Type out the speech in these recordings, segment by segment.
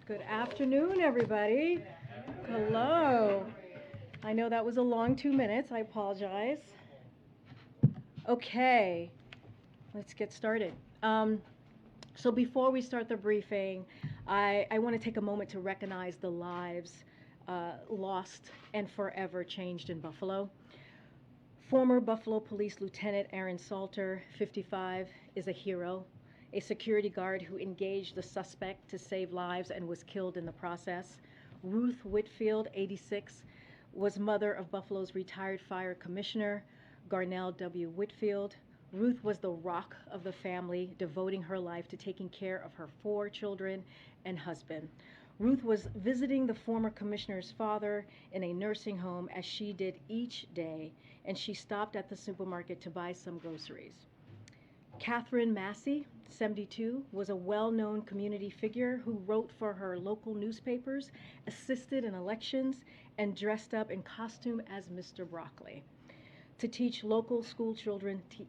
Good afternoon, everybody. Hello. I know that was a long 2 minutes. I apologize. Okay, let's get started. So before we start the briefing, I want to take a moment to recognize the lives lost and forever changed in Buffalo. Former Buffalo Police Lieutenant Aaron Salter, 55, is a hero, a security guard who engaged the suspect to save lives and was killed in the process. Ruth Whitfield, 86, was mother of Buffalo's retired fire commissioner, Garnell W. Whitfield. Ruth was the rock of the family, devoting her life to taking care of her 4 children and husband. Ruth was visiting the former commissioner's father in a nursing home as she did each day, and she stopped at the supermarket to buy some groceries. Catherine Massey, 72, was a well-known community figure who wrote for her local newspapers, assisted in elections, and dressed up in costume as Mr. Broccoli to teach local school children to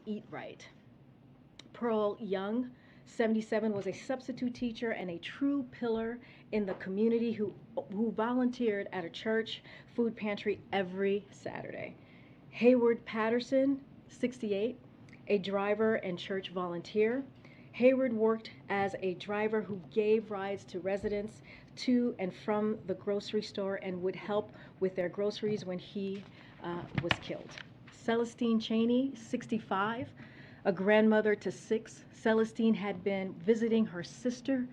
eat right. Pearl Young, 77, was a substitute teacher and a true pillar in the community who volunteered at a church food pantry every Saturday. Hayward Patterson, 68, a driver and church volunteer. Hayward worked as a driver who gave rides to residents to and from the grocery store and would help with their groceries when he was killed. Celestine Cheney, 65, a grandmother to 6. Celestine had been visiting her sister,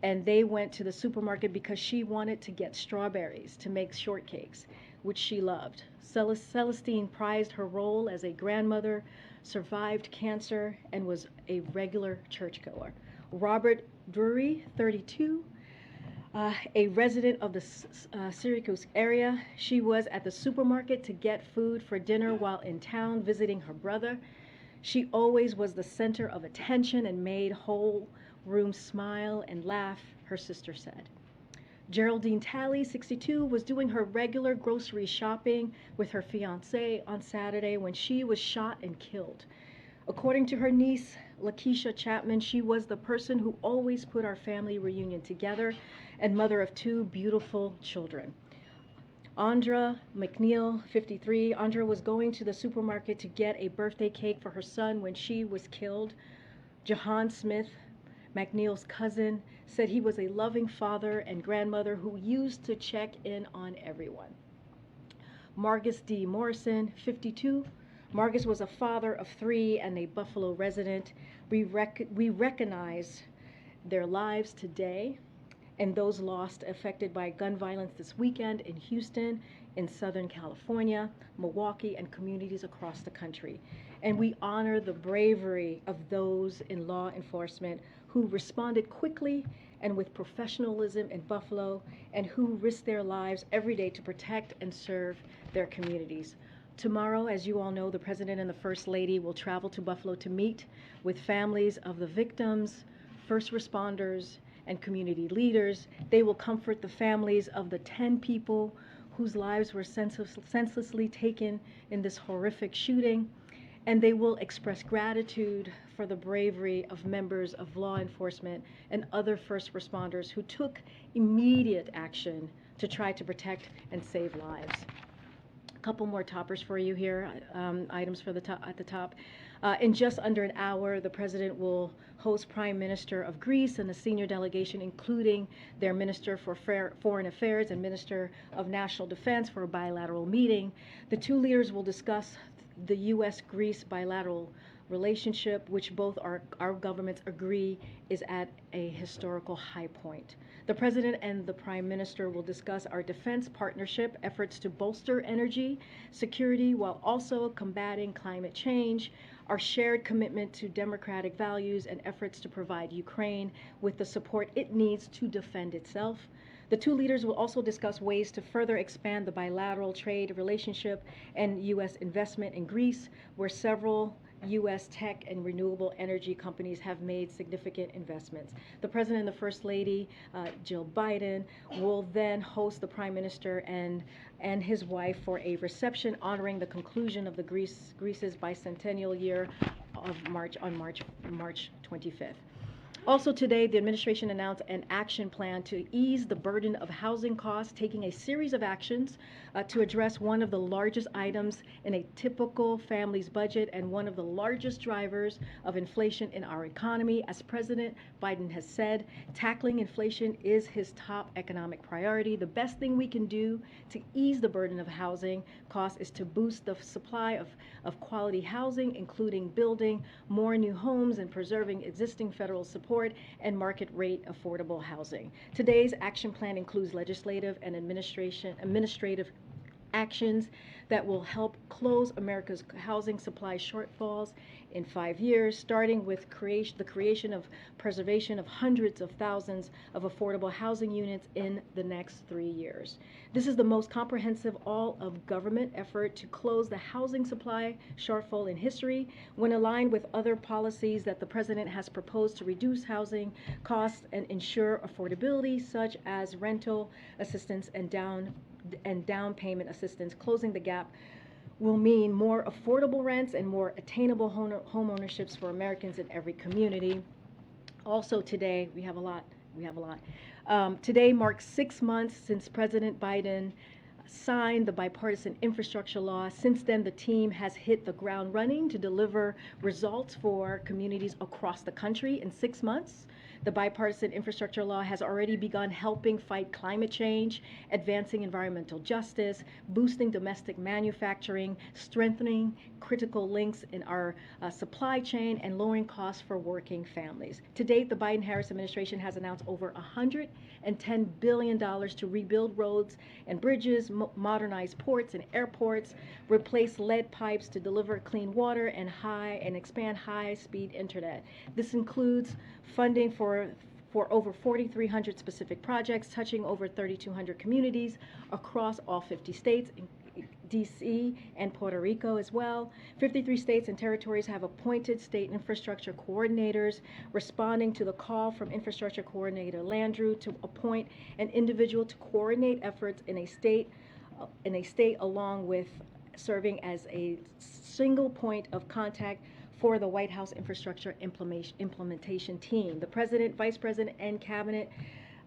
and they went to the supermarket because she wanted to get strawberries to make shortcakes, which she loved. Celestine prized her role as a grandmother, survived cancer, and was a regular churchgoer. Robert Drury, 32, a resident of the Syracuse area. She was at the supermarket to get food for dinner while in town visiting her brother. She always was the center of attention and made whole rooms smile and laugh, her sister said. Geraldine Talley, 62, was doing her regular grocery shopping with her fiancé on Saturday when she was shot and killed. According to her niece, Lakeisha Chapman, she was the person who always put our family reunion together and mother of 2 beautiful children. Andra McNeil, 53. Andra was going to the supermarket to get a birthday cake for her son when she was killed. Jahan Smith, McNeil's cousin, said he was a loving father and grandmother who used to check in on everyone. Margus D. Morrison, 52. Margus was a father of 3 and a Buffalo resident. We recognize their lives today and those lost affected by gun violence this weekend in Houston, in Southern California, Milwaukee, and communities across the country. And we honor the bravery of those in law enforcement who responded quickly and with professionalism in Buffalo and who risk their lives every day to protect and serve their communities. Tomorrow, as you all know, the President and the First Lady will travel to Buffalo to meet with families of the victims, first responders, and community leaders. They will comfort the families of the 10 people whose lives were senselessly taken in this horrific shooting, and they will express gratitude for the bravery of members of law enforcement and other first responders who took immediate action to try to protect and save lives. A couple more toppers for you here, items for at the top. In just under an hour, the President will host Prime Minister of Greece and a senior delegation, including their Minister for Foreign Affairs and Minister of National Defense, for a bilateral meeting. The 2 leaders will discuss the U.S.-Greece bilateral relationship, which both our governments agree is at a historical high point. The President and the Prime Minister will discuss our defense partnership efforts to bolster energy security while also combating climate change, our shared commitment to democratic values, and efforts to provide Ukraine with the support it needs to defend itself. The 2 leaders will also discuss ways to further expand the bilateral trade relationship and U.S. investment in Greece, where several U.S. tech and renewable energy companies have made significant investments. The President and the First Lady, Jill Biden, will then host the Prime Minister and his wife for a reception honoring the conclusion of the Greece's bicentennial year of March 25th. Also today, the administration announced an action plan to ease the burden of housing costs, taking a series of actions to address one of the largest items in a typical family's budget and one of the largest drivers of inflation in our economy. As President Biden has said, tackling inflation is his top economic priority. The best thing we can do to ease the burden of housing costs is to boost the supply of quality housing, including building more new homes and preserving existing federal support and market rate affordable housing. Today's action plan includes legislative and administrative actions that will help close America's housing supply shortfalls in 5 years, starting with the creation of preservation of hundreds of thousands of affordable housing units in the next 3 years. This is the most comprehensive all-of-government effort to close the housing supply shortfall in history when aligned with other policies that the President has proposed to reduce housing costs and ensure affordability, such as rental assistance and down payment assistance. Closing the gap will mean more affordable rents and more attainable home ownerships for Americans in every community. Also today, we have a lot. Today marks 6 months since President Biden signed the bipartisan infrastructure law. Since then, the team has hit the ground running to deliver results for communities across the country. In 6 months, the bipartisan infrastructure law has already begun helping fight climate change, advancing environmental justice, boosting domestic manufacturing, strengthening critical links in our supply chain, and lowering costs for working families. To date, the Biden-Harris administration has announced over $110 billion to rebuild roads and bridges, modernize ports and airports, replace lead pipes to deliver clean water, and expand high-speed internet. This includes funding for over 4,300 specific projects touching over 3,200 communities across all 50 states, D.C. and Puerto Rico as well. 53 states and territories have appointed state infrastructure coordinators, responding to the call from Infrastructure Coordinator Landrieu to appoint an individual to coordinate efforts in a state along with serving as a single point of contact for the White House infrastructure implementation team. The President, Vice President, and Cabinet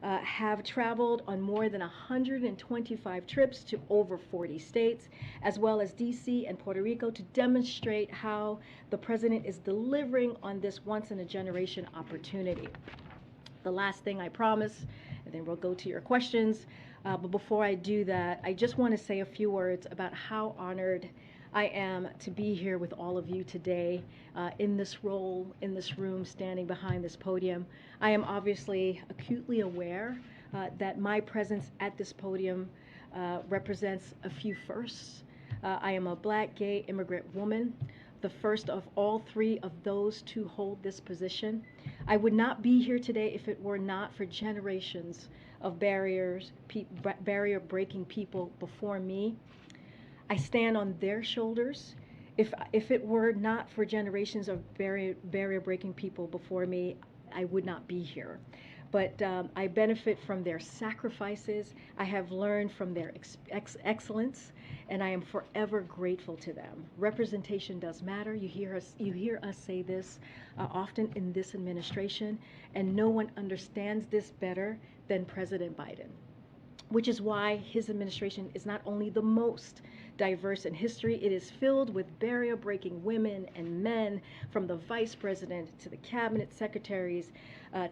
have traveled on more than 125 trips to over 40 states, as well as D.C. and Puerto Rico, to demonstrate how the President is delivering on this once-in-a-generation opportunity. The last thing I promise, and then we'll go to your questions, but before I do that, I just want to say a few words about how honored I am to be here with all of you today in this role, in this room, standing behind this podium. I am obviously acutely aware that my presence at this podium represents a few firsts. I am a Black, gay, immigrant woman, the first of all 3 of those to hold this position. I would not be here today if it were not for generations of barrier-breaking people before me. I stand on their shoulders. If it were not for generations of barrier-breaking people before me, I would not be here. But I benefit from their sacrifices. I have learned from their excellence, and I am forever grateful to them. Representation does matter. You hear us say this often in this administration, and no one understands this better than President Biden, which is why his administration is not only the most diverse in history, it is filled with barrier-breaking women and men, from the vice president to the cabinet secretaries,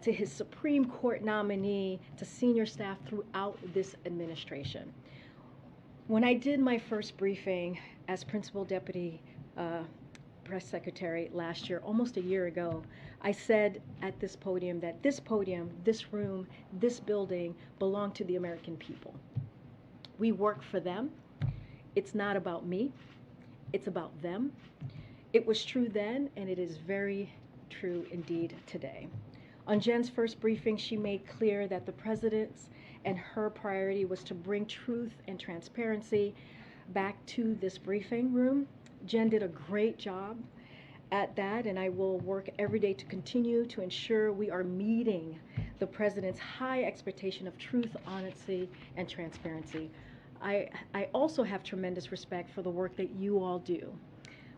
to his Supreme Court nominee, to senior staff throughout this administration. When I did my first briefing as principal deputy press secretary last year, almost a year ago, I said at this podium that this podium, this room, this building belong to the American people. We work for them. It's not about me. It's about them. It was true then, and it is very true indeed today. On Jen's first briefing, she made clear that the president's and her priority was to bring truth and transparency back to this briefing room. Jen did a great job at that, and I will work every day to continue to ensure we are meeting the president's high expectation of truth, honesty, and transparency. I also have tremendous respect for the work that you all do,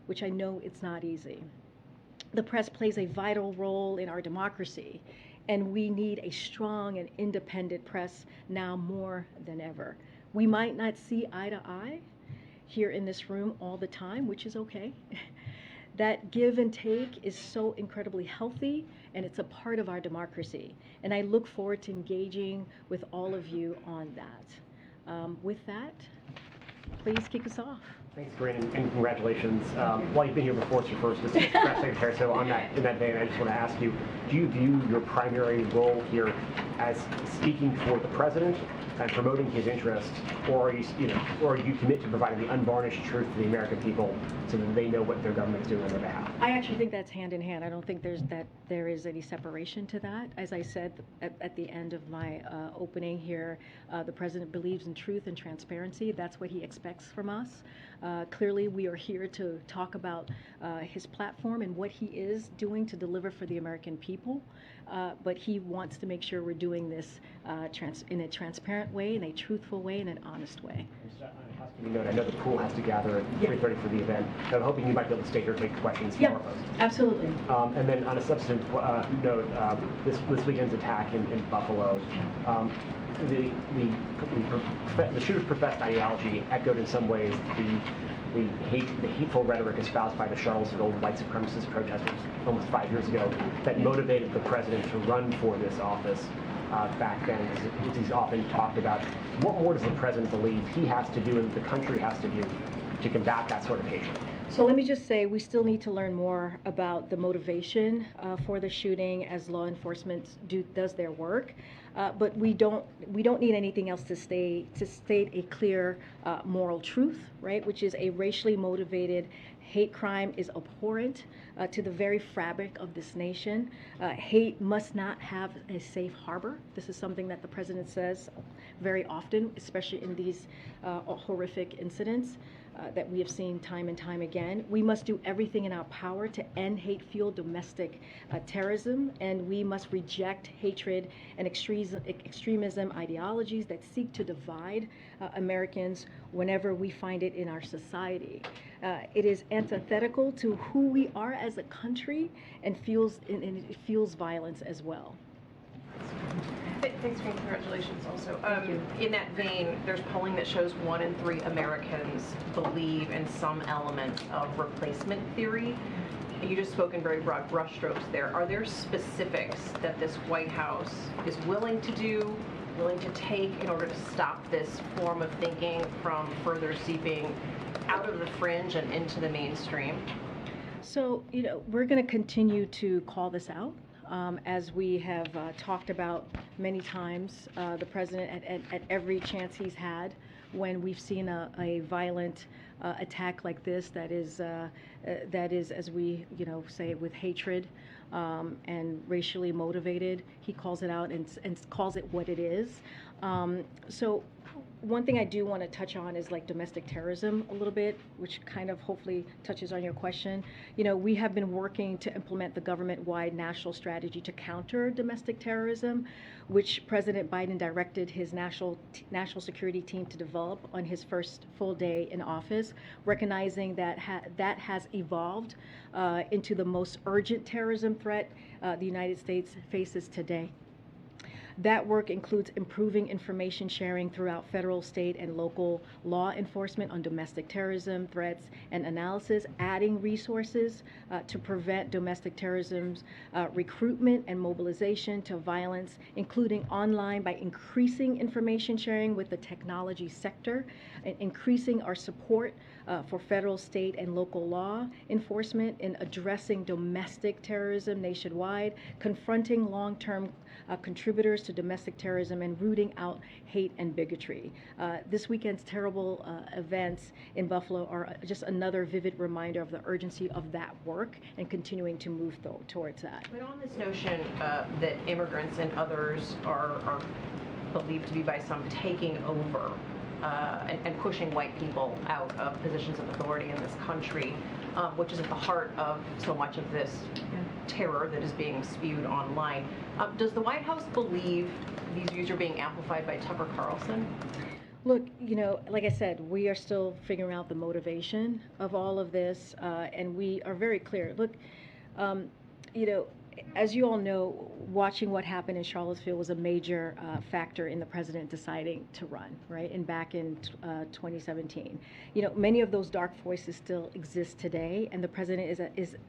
which I know it's not easy. The press plays a vital role in our democracy, and we need a strong and independent press now more than ever. We might not see eye to eye here in this room all the time, which is okay. That give and take is so incredibly healthy, and it's a part of our democracy. And I look forward to engaging with all of you on that. With that, please kick us off. Thanks, Karine, and congratulations. While you've been here before, it's your first as press secretary, so in that vein, I just want to ask you, do you view your primary role here as speaking for the president and promoting his interests, or are you commit to providing the unvarnished truth to the American people so that they know what their government is doing on their behalf? I actually think that's hand in hand. I don't think there is any separation to that. As I said at the end of my opening here, the president believes in truth and transparency. That's what he expects from us. Clearly, we are here to talk about his platform and what he is doing to deliver for the American people. But he wants to make sure we're doing this in a transparent way, in a truthful way, in an honest way. I know the pool has to gather at 3:30 for the event. I'm hoping you might be able to stay here and take questions from our folks. Absolutely. And then on a substantive note, this weekend's attack in Buffalo, the shooter's professed ideology echoed in some ways the hateful rhetoric espoused by the Charlottesville white supremacist protesters almost 5 years ago that motivated the president to run for this office back then, as he's often talked about. What more does the president believe he has to do and the country has to do to combat that sort of hatred? So let me just say, we still need to learn more about the motivation for the shooting as law enforcement does their work. But we don't need anything else to state a clear moral truth, right? Which is a racially motivated hate crime is abhorrent to the very fabric of this nation. Hate must not have a safe harbor. This is something that the president says very often, especially in these horrific incidents that we have seen time and time again. We must do everything in our power to end hate-fueled domestic terrorism, and we must reject hatred and extremism ideologies that seek to divide Americans whenever we find it in our society. It is antithetical to who we are as a country, and it fuels violence as well. Thanks, and congratulations also. In that vein, there's polling that shows 1 in 3 Americans believe in some element of replacement theory. You just spoke in very broad brushstrokes there. Are there specifics that this White House is willing to do, willing to take in order to stop this form of thinking from further seeping out of the fringe and into the mainstream? So, we're going to continue to call this out. As we have talked about many times, the president at every chance he's had when we've seen a violent attack like this that is, as we say, with hatred and racially motivated, he calls it out and calls it what it is. So one thing I do want to touch on is like domestic terrorism a little bit, which kind of hopefully touches on your question. We have been working to implement the government-wide national strategy to counter domestic terrorism, which President Biden directed his national security team to develop on his first full day in office, recognizing that that has evolved into the most urgent terrorism threat the United States faces today. That work includes improving information sharing throughout federal, state, and local law enforcement on domestic terrorism threats and analysis, adding resources to prevent domestic terrorism's recruitment and mobilization to violence, including online by increasing information sharing with the technology sector, and increasing our support for federal, state, and local law enforcement in addressing domestic terrorism nationwide, confronting long-term contributors to domestic terrorism, and rooting out hate and bigotry. This weekend's terrible events in Buffalo are just another vivid reminder of the urgency of that work and continuing to move towards that. But on this notion that immigrants and others are believed to be by some taking over and pushing white people out of positions of authority in this country, which is at the heart of so much of this terror that is being spewed online. Does the White House believe these views are being amplified by Tucker Carlson? Look, like I said, we are still figuring out the motivation of all of this, and we are very clear. Look, You know, as you all know, watching what happened in Charlottesville was a major factor in the president deciding to run, right? And back in 2017, you know, many of those dark voices still exist today, and the president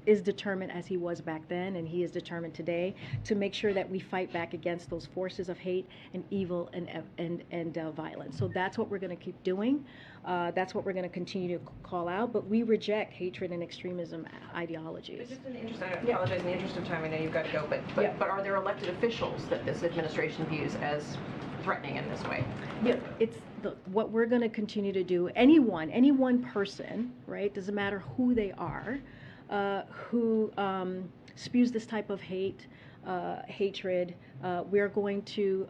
is determined, as he was back then, and he is determined today, to make sure that we fight back against those forces of hate and evil and violence. So that's what we're going to keep doing. That's what we're going to continue to call out. But we reject hatred and extremism ideologies. But just in the interest, I apologize, in the interest of time, I know you've got to go, but Yeah. but are there elected officials that this administration views as threatening in this way? Yeah, it's what we're going to continue to do. Any one person, right? Doesn't matter who they are, who spews this type of hate, hatred. We're going to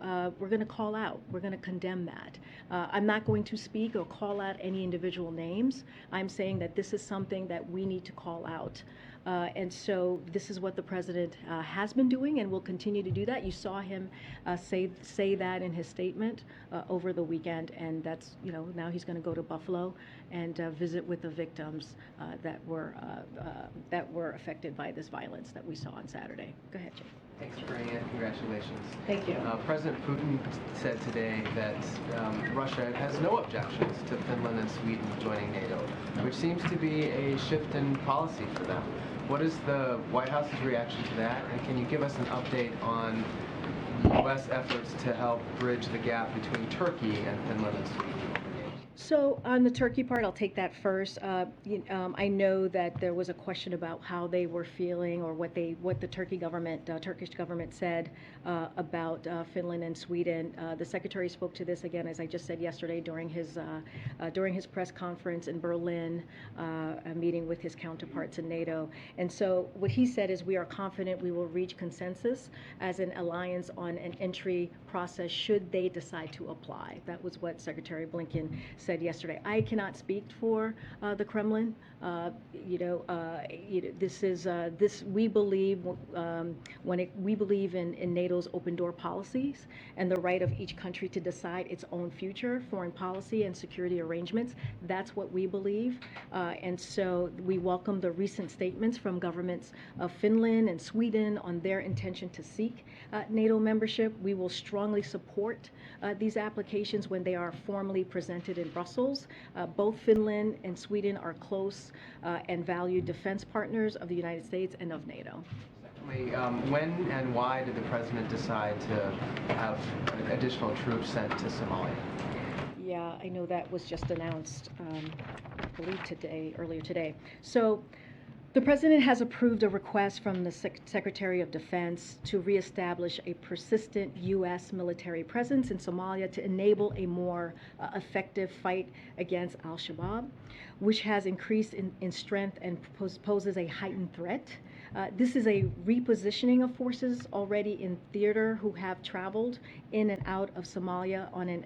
call out. We're going to condemn that. I'm not going to speak or call out any individual names. I'm saying that this is something that we need to call out. And so this is what the president has been doing and will continue to do that. You saw him say that in his statement over the weekend, and that's, you know, now he's going to go to Buffalo and visit with the victims that were affected by this violence that we saw on Saturday. Go ahead, Jake. Thanks for bringing it. Congratulations. Thank you. President Putin said today that Russia has no objections to Finland and Sweden joining NATO, which seems to be a shift in policy for them. What is the White House's reaction to that, and can you give us an update on U.S. efforts to help bridge the gap between Turkey and Finland and Sweden? So on the Turkey part, I'll take that first. I know that there was a question about how they were feeling or what the Turkish government said about Finland and Sweden. The secretary spoke to this again, as I just said yesterday, during his press conference in Berlin, a meeting with his counterparts in NATO. And so what he said is, we are confident we will reach consensus as an alliance on an entry process should they decide to apply. That was what Secretary Blinken said yesterday. I cannot speak for the Kremlin. We believe we believe in NATO's open door policies and the right of each country to decide its own future, foreign policy and security arrangements. That's what we believe, and so we welcome the recent statements from governments of Finland and Sweden on their intention to seek NATO membership. We will strongly support these applications when they are formally presented in Brussels. Both Finland and Sweden are close and valued defense partners of the United States and of NATO. Secondly, when and why did the president decide to have additional troops sent to Somalia? Yeah, I know that was just announced, I believe earlier today. So the president has approved a request from the Secretary of Defense to reestablish a persistent U.S. military presence in Somalia to enable a more effective fight against al-Shabaab, which has increased in strength and poses a heightened threat. This is a repositioning of forces already in theater who have traveled in and out of Somalia on an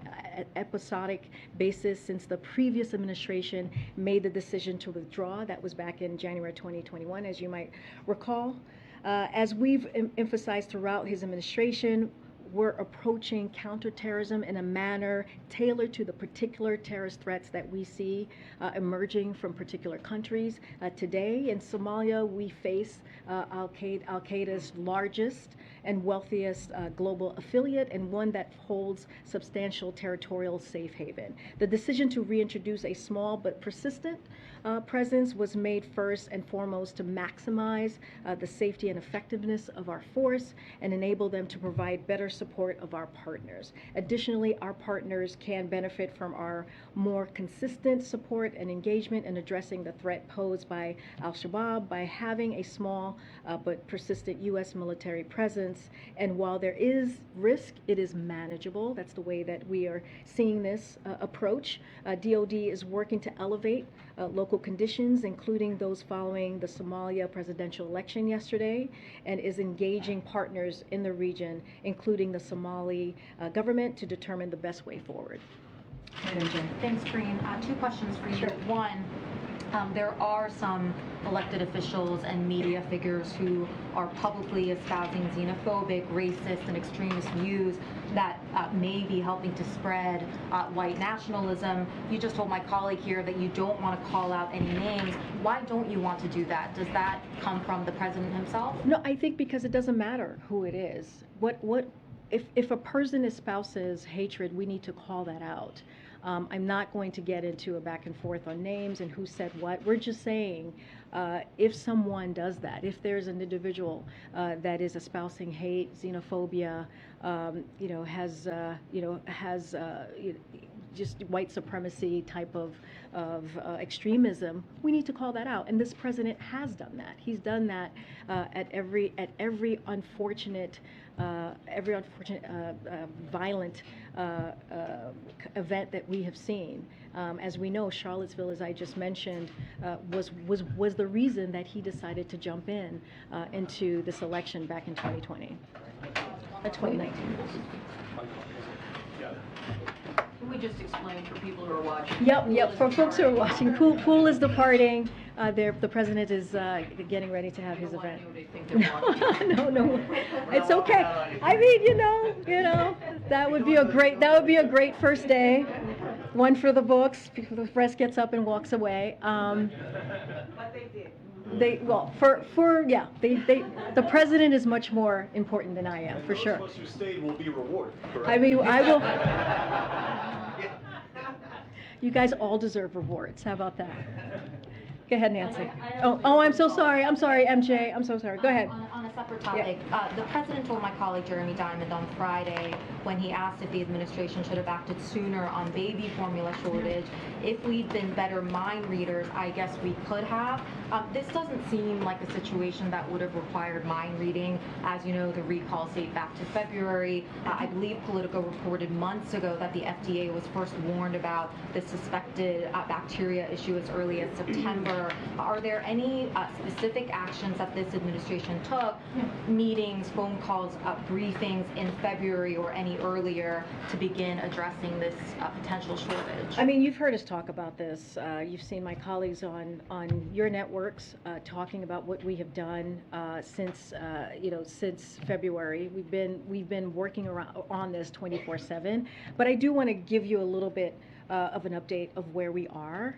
episodic basis since the previous administration made the decision to withdraw. That was back in January 2021, as you might recall. As we've emphasized throughout his administration, we're approaching counterterrorism in a manner tailored to the particular terrorist threats that we see emerging from particular countries. Today in Somalia, we face Al-Qaeda's largest and wealthiest global affiliate, and one that holds substantial territorial safe haven. The decision to reintroduce a small but persistent presence was made first and foremost to maximize the safety and effectiveness of our force and enable them to provide better support of our partners. Additionally, our partners can benefit from our more consistent support and engagement in addressing the threat posed by al-Shabaab by having a small but persistent U.S. military presence. And while there is risk, it is manageable. That's the way that we are seeing this approach. DoD is working to elevate local conditions, including those following the Somalia presidential election yesterday, and is engaging partners in the region, including the Somali government, to determine the best way forward. Thanks, Karine. Two questions for you. Sure. One, There are some elected officials and media figures who are publicly espousing xenophobic, racist, and extremist views that may be helping to spread white nationalism. You just told my colleague here that you don't want to call out any names. Why don't you want to do that? Does that come from the president himself? No, I think because it doesn't matter who it is. If a person espouses hatred, we need to call that out. I'm not going to get into a back and forth on names and who said what. We're just saying, if someone does that, if there's an individual that is espousing hate, xenophobia, has just white supremacy type of extremism, we need to call that out. And this president has done that. He's done that at every unfortunate violent event that we have seen. As we know, Charlottesville, as I just mentioned, was the reason that he decided to jump into this election back in 2020, 2019. Can we just explain for people who are watching? Yep. For folks who are watching, pool is departing. The president is getting ready to have his event. No, it's okay. I mean, that would be a great first day. One for the books. The press gets up and walks away. But they did. The president is much more important than I am, for sure. Those who stayed will be rewarded, correct? I mean, I will. You guys all deserve rewards. How about that? Go ahead, Nancy. I'm so sorry. I'm sorry, MJ. I'm so sorry. Go ahead. On a separate topic, the president told my colleague Jeremy Diamond on Friday, when he asked if the administration should have acted sooner on baby formula shortage, if we'd been better mind readers, I guess we could have. This doesn't seem like a situation that would have required mind reading. As you know, the recalls date back to February. I believe Politico reported months ago that the FDA was first warned about the suspected bacteria issue as early as September. Are there any specific actions that this administration took, meetings, phone calls, briefings in February or any earlier to begin addressing this potential shortage? I mean, you've heard us talk about this. You've seen my colleagues on your networks talking about what we have done since February. We've been working on this 24/7. But I do want to give you a little bit of an update of where we are.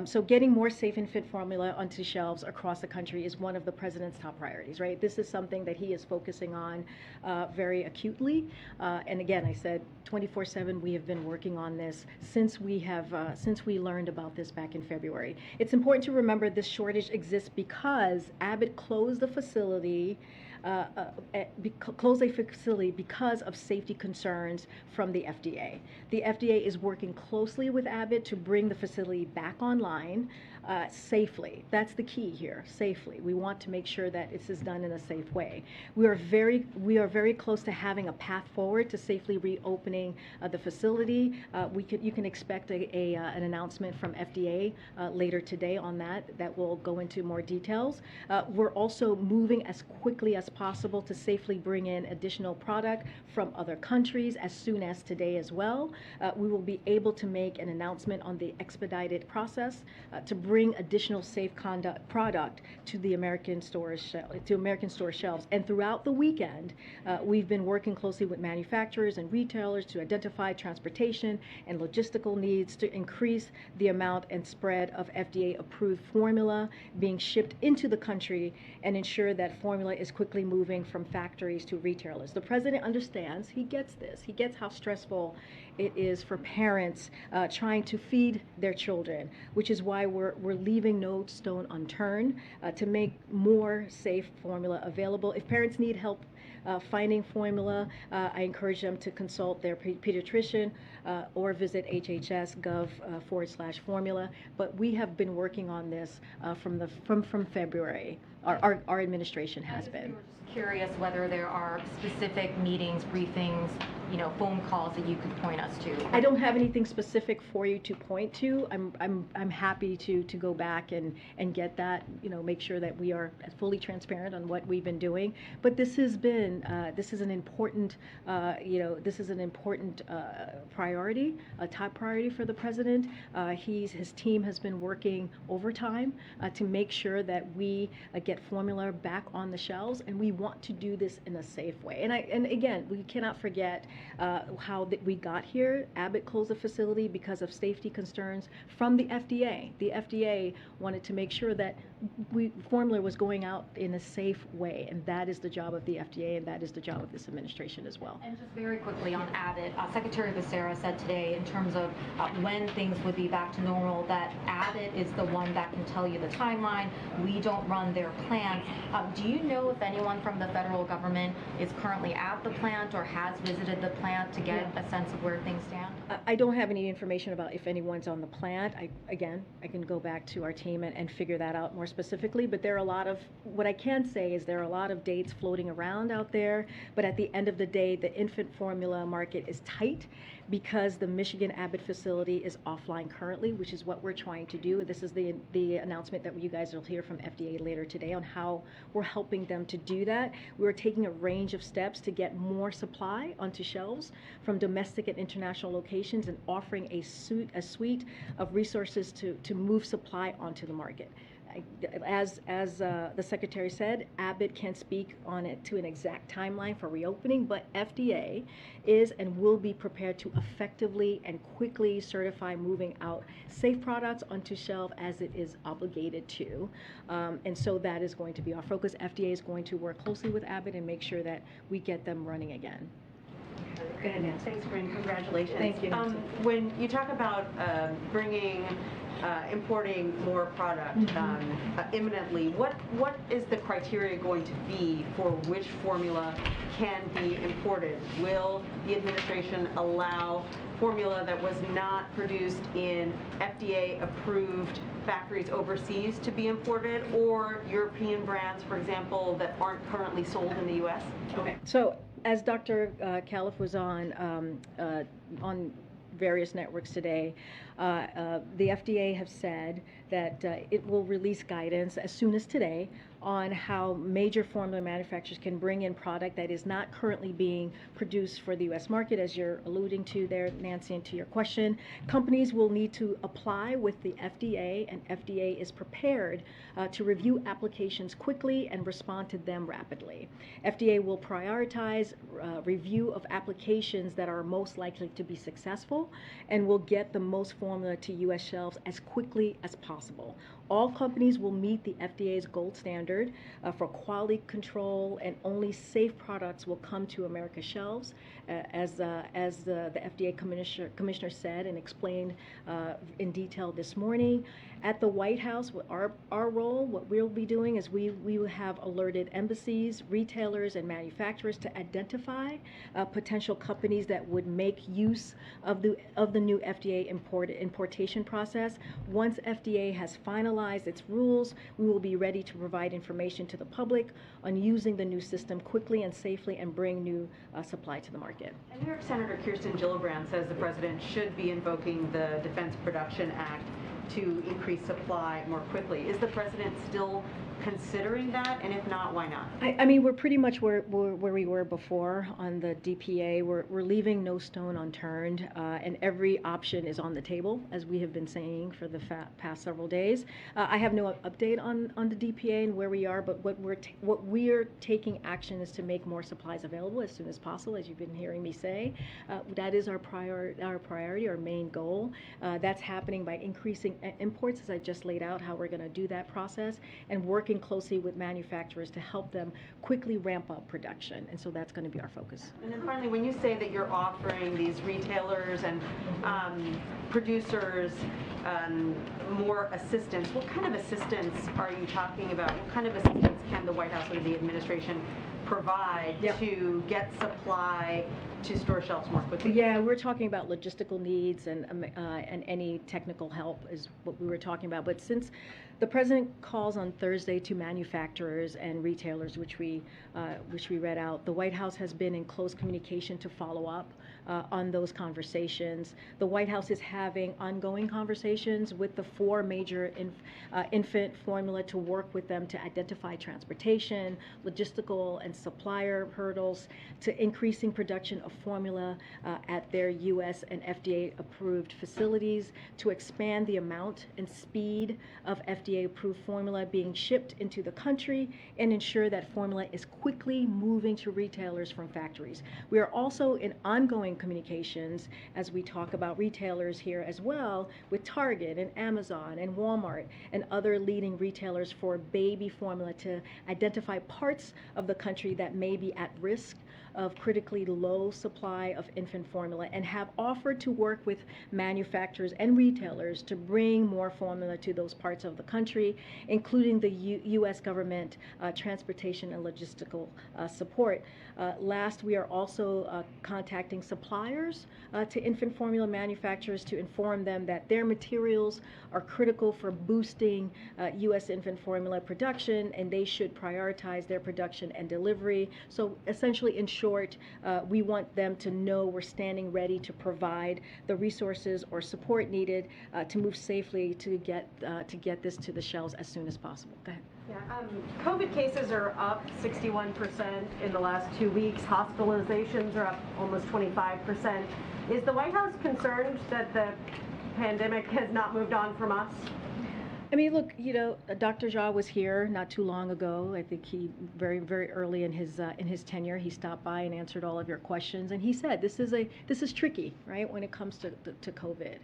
So getting more safe and fit formula onto shelves across the country is one of the president's top priorities, right? This is something that he is focusing on very acutely. And again, I said 24/7, we have been working on this since we learned about this back in February. It's important to remember this shortage exists because Abbott closed a facility because of safety concerns from the FDA. The FDA is working closely with Abbott to bring the facility back online safely. That's the key here, safely. We want to make sure that this is done in a safe way. We are very close to having a path forward to safely reopening the facility. You can expect an announcement from FDA later today on that. That will go into more details. We're also moving as quickly as possible to safely bring in additional product from other countries as soon as today as well. We will be able to make an announcement on the expedited process to bring additional safe conduct product to the American store shelves. And throughout the weekend, we've been working closely with manufacturers and retailers to identify transportation and logistical needs to increase the amount and spread of FDA-approved formula being shipped into the country and ensure that formula is quickly moving from factories to retailers. The president understands, he gets this, he gets how stressful it is for parents trying to feed their children, which is why we're leaving no stone unturned to make more safe formula available. If parents need help finding formula, I encourage them to consult their pediatrician or visit hhs.gov/formula. But we have been working on this from February. our administration has We been. were just curious whether there are specific meetings, briefings, phone calls that you could point us to. I don't have anything specific for you to point to. I'm happy to go back and get that, make sure that we are fully transparent on what we've been doing. But this has been, this is an important, priority, a top priority for the president. His team has been working overtime to make sure that we get formula back on the shelves, and we want to do this in a safe way. And again, we cannot forget how we got here. Abbott closed the facility because of safety concerns from the FDA. The FDA wanted to make sure that formula was going out in a safe way, and that is the job of the FDA, and that is the job of this administration as well. And just very quickly on Abbott, Secretary Becerra said today in terms of when things would be back to normal that Abbott is the one that can tell you the timeline. We don't run their plant. Do you know if anyone from the federal government is currently at the plant or has visited the plant to get a sense of where things stand? I don't have any information about if anyone's on the plant. I can go back to our team and figure that out more specifically, but there are a lot of, what I can say is there are a lot of dates floating around out there, but at the end of the day, the infant formula market is tight because the Michigan Abbott facility is offline currently, which is what we're trying to do. This is the announcement that you guys will hear from FDA later today on how we're helping them to do that. We're taking a range of steps to get more supply onto shelves from domestic and international locations and offering a suite of resources to move supply onto the market. As the Secretary said, Abbott can't speak on it to an exact timeline for reopening, but FDA is and will be prepared to effectively and quickly certify moving out safe products onto shelf as it is obligated to. And so that is going to be our focus. FDA is going to work closely with Abbott and make sure that we get them running again. Go ahead, Nancy. Thanks, Karine. Congratulations. Thank you, Nancy. When you talk about importing more product imminently, what is the criteria going to be for which formula can be imported? Will the administration allow formula that was not produced in FDA-approved factories overseas to be imported, or European brands, for example, that aren't currently sold in the U.S.? Okay. So as Dr. Califf was on various networks today, the FDA have said that it will release guidance as soon as today on how major formula manufacturers can bring in product that is not currently being produced for the U.S. market, as you're alluding to there, Nancy, and to your question. Companies will need to apply with the FDA, and FDA is prepared to review applications quickly and respond to them rapidly. FDA will prioritize review of applications that are most likely to be successful and will get the most formula to U.S. shelves as quickly as possible. All companies will meet the FDA's gold standard for quality control, and only safe products will come to America's shelves, as the FDA commissioner said and explained in detail this morning. At the White House, our role, what we'll be doing is we will have alerted embassies, retailers, and manufacturers to identify potential companies that would make use of the new FDA importation process. Once FDA has finalized its rules, we will be ready to provide information to the public on using the new system quickly and safely and bring new supply to the market. And New York Senator Kirsten Gillibrand says the president should be invoking the Defense Production Act to increase supply more quickly. Is the president still considering that? And if not, why not? I mean, we're pretty much where we were before on the DPA. We're leaving no stone unturned, and every option is on the table, as we have been saying for the past several days. I have no update on the DPA and where we are, but what we're taking action is to make more supplies available as soon as possible, as you've been hearing me say. That is our priority, our main goal. That's happening by increasing imports, as I just laid out how we're going to do that process, and working closely with manufacturers to help them quickly ramp up production. And so that's going to be our focus. And then finally, when you say that you're offering these retailers and producers more assistance, what kind of assistance are you talking about? What kind of assistance can the White House or the administration provide to get supply to store shelves more quickly? Yeah, we're talking about logistical needs and any technical help is what we were talking about. But since The president calls on Thursday to manufacturers and retailers, which we read out. The White House has been in close communication to follow up on those conversations. The White House is having ongoing conversations with the four major infant formula to work with them to identify transportation, logistical, and supplier hurdles to increasing production of formula at their U.S. and FDA-approved facilities, to expand the amount and speed of FDA-approved formula being shipped into the country, and ensure that formula is quickly moving to retailers from factories. We are also in ongoing communications as we talk about retailers here as well, with Target and Amazon and Walmart and other leading retailers for baby formula to identify parts of the country that may be at risk of critically low supply of infant formula, and have offered to work with manufacturers and retailers to bring more formula to those parts of the country, including the U.S. government transportation and logistical support. Last, we are also contacting suppliers to infant formula manufacturers to inform them that their materials are critical for boosting U.S. infant formula production, and they should prioritize their production and delivery. So essentially, in short, we want them to know we're standing ready to provide the resources or support needed to move safely to get this to the shelves as soon as possible. Go ahead. Yeah, COVID cases are up 61% in the last 2 weeks. Hospitalizations are up almost 25%. Is the White House concerned that the pandemic has not moved on from us? I mean, look, Dr. Jha was here not too long ago. I think he very, very early in his tenure, he stopped by and answered all of your questions, and he said this is tricky, right, when it comes to COVID.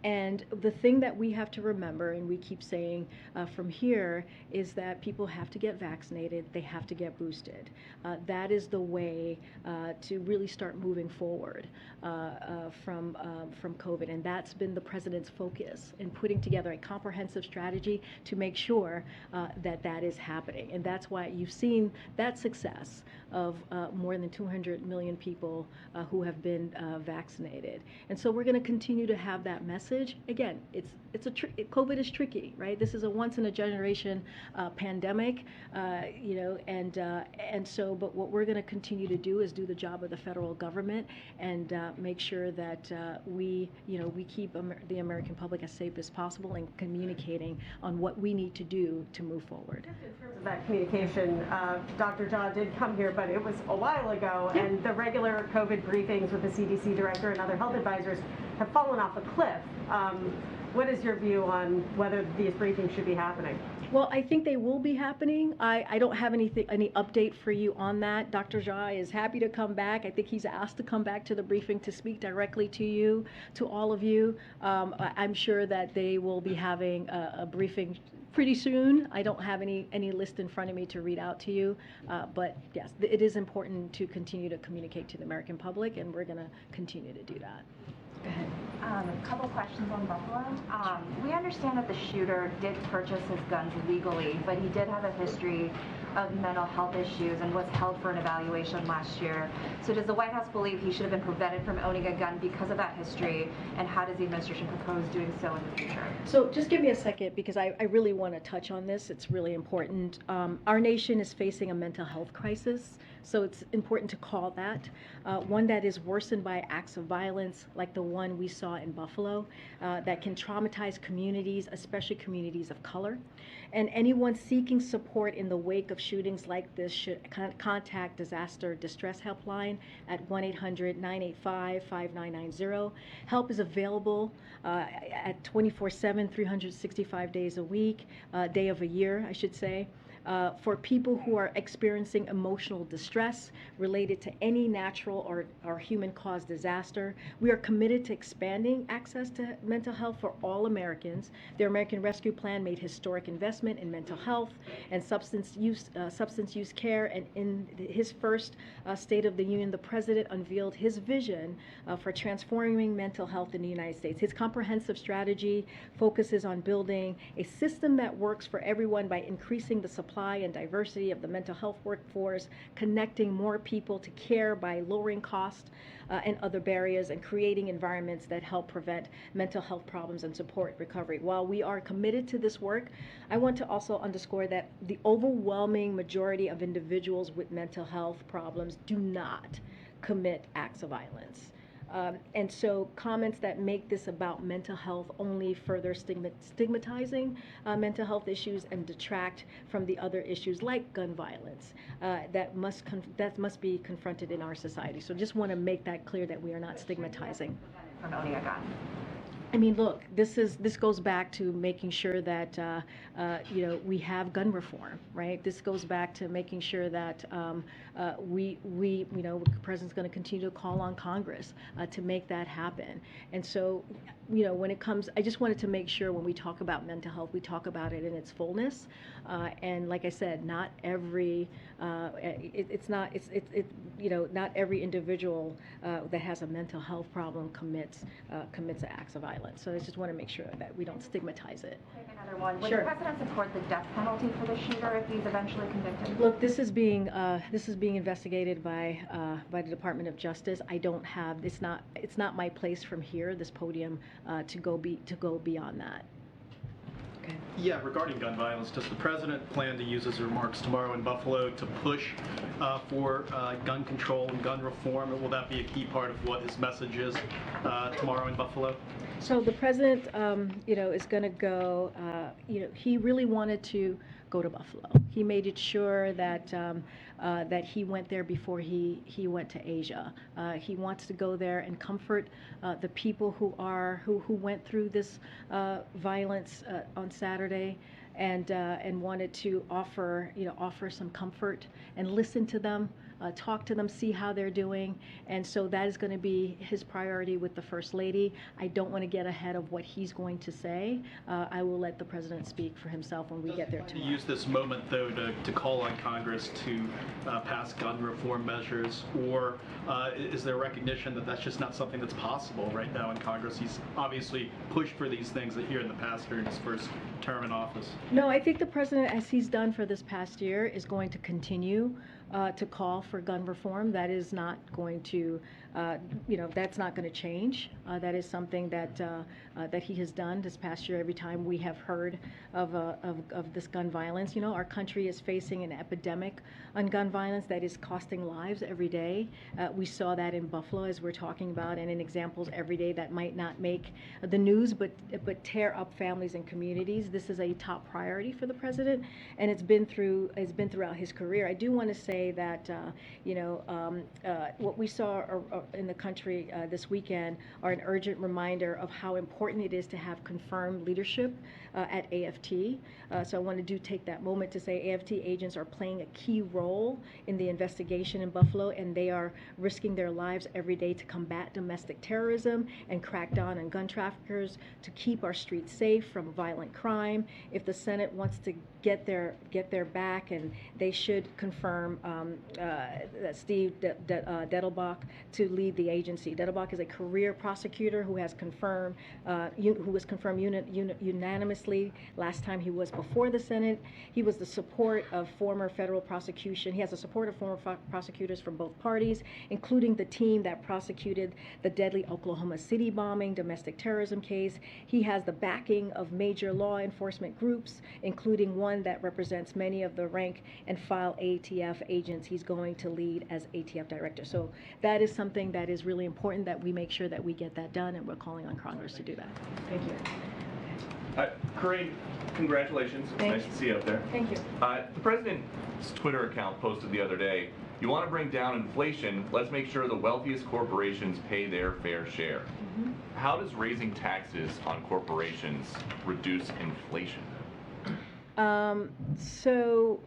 And the thing that we have to remember, and we keep saying from here, is that people have to get vaccinated. They have to get boosted. That is the way to really start moving forward from COVID. And that's been the president's focus in putting together a comprehensive strategy to make sure that is happening. And that's why you've seen that success of more than 200 million people who have been vaccinated. And so we're going to continue to have that message. Again, COVID is tricky, right? This is a once in a generation pandemic, and so. But what we're going to continue to do is do the job of the federal government and make sure that we keep the American public as safe as possible, and communicating on what we need to do to move forward. In terms of that communication, Dr. Jha did come here, but it was a while ago, and the regular COVID briefings with the CDC director and other health advisors have fallen off a cliff. What is your view on whether these briefings should be happening? Well, I think they will be happening. I don't have any update for you on that. Dr. Jha is happy to come back. I think he's asked to come back to the briefing to speak directly to you, to all of you. I'm sure that they will be having a briefing pretty soon. I don't have any list in front of me to read out to you, but yes, it is important to continue to communicate to the American public, and we're going to continue to do that. Go ahead. A couple questions on Buffalo. We understand that the shooter did purchase his guns legally, but he did have a history of mental health issues and was held for an evaluation last year. So does the White House believe he should have been prevented from owning a gun because of that history, and how does the administration propose doing so in the future? So just give me a second, because I really want to touch on this. It's really important. Our nation is facing a mental health crisis, so it's important to call that. One that is worsened by acts of violence like the one we saw in Buffalo, that can traumatize communities, especially communities of color. And anyone seeking support in the wake of shootings like this should contact Disaster Distress Helpline at 1-800-985-5990. Help is available at 24/7, 365 days a week, day of a year, I should say. For people who are experiencing emotional distress related to any natural or human-caused disaster. We are committed to expanding access to mental health for all Americans. The American Rescue Plan made historic investment in mental health and substance use care, and in his first State of the Union, the President unveiled his vision for transforming mental health in the United States. His comprehensive strategy focuses on building a system that works for everyone by increasing the supply supply and diversity of the mental health workforce, connecting more people to care by lowering cost and other barriers, and creating environments that help prevent mental health problems and support recovery. While we are committed to this work, I want to also underscore that the overwhelming majority of individuals with mental health problems do not commit acts of violence. And so comments that make this about mental health only further stigmatizing mental health issues and detract from the other issues like gun violence that must be confronted in our society. So just want to make that clear that we are not stigmatizing. From owning a gun. I mean, look, this goes back to making sure that we have gun reform, right? This goes back to making sure that the president's going to continue to call on Congress to make that happen. And so, when it comes, I just wanted to make sure when we talk about mental health, we talk about it in its fullness. And like I said, not every not every individual that has a mental health problem commits acts of violence. So I just want to make sure that we don't stigmatize it. Take another one. Would Sure. the president support the death penalty for the shooter if he's eventually convicted? Look, this is being investigated by the Department of Justice. I don't have, it's not my place from here, this podium, to go beyond that. Okay. Yeah, regarding gun violence, does the president plan to use his remarks tomorrow in Buffalo to push for gun control and gun reform? Or will that be a key part of what his message is tomorrow in Buffalo? So the president, is going to go. He really wanted to go to Buffalo. He made it sure that that he went there before he went to Asia. He wants to go there and comfort the people who went through this violence on Saturday, and wanted to offer some comfort and listen to them. Talk to them, see how they're doing, and so that is going to be his priority with the First Lady. I don't want to get ahead of what he's going to say. I will let the president speak for himself when we get there tomorrow. Use this moment, though, to call on Congress to pass gun reform measures, or is there recognition that that's just not something that's possible right now in Congress? He's obviously pushed for these things here in the past during his first term in office. No, I think the president, as he's done for this past year, is going to continue to call for gun reform. That is not going to, that's not going to change. That is something that he has done this past year. Every time we have heard of this gun violence, our country is facing an epidemic on gun violence that is costing lives every day. We saw that in Buffalo, as we're talking about, and in examples every day that might not make the news, but tear up families and communities. This is a top priority for the president, and it's been throughout his career. I do want to say that what we saw in the country this weekend are an urgent reminder of how important it is to have confirmed leadership at AFT. So I want to take that moment to say AFT agents are playing a key role in the investigation in Buffalo, and they are risking their lives every day to combat domestic terrorism and crack down on gun traffickers, to keep our streets safe from violent crime. If the Senate wants to get their back, and they should confirm Steve Dettelbach to lead the agency. Dettelbach is a career prosecutor who has confirmed, unanimously last time he was before the Senate. He was the support of former federal prosecution. He has the support of former prosecutors from both parties, including the team that prosecuted the deadly Oklahoma City bombing, domestic terrorism case. He has the backing of major law enforcement groups, including one that represents many of the rank and file ATF agents. He's going to lead as ATF director. So that is something that is really important, that we make sure that we get that done, and we're calling on Congress to do that. Thank you. Karine, congratulations. It's nice to see you up there. Thank you. The president's Twitter account posted the other day, "You want to bring down inflation, let's make sure the wealthiest corporations pay their fair share." Mm-hmm. How does raising taxes on corporations reduce inflation? So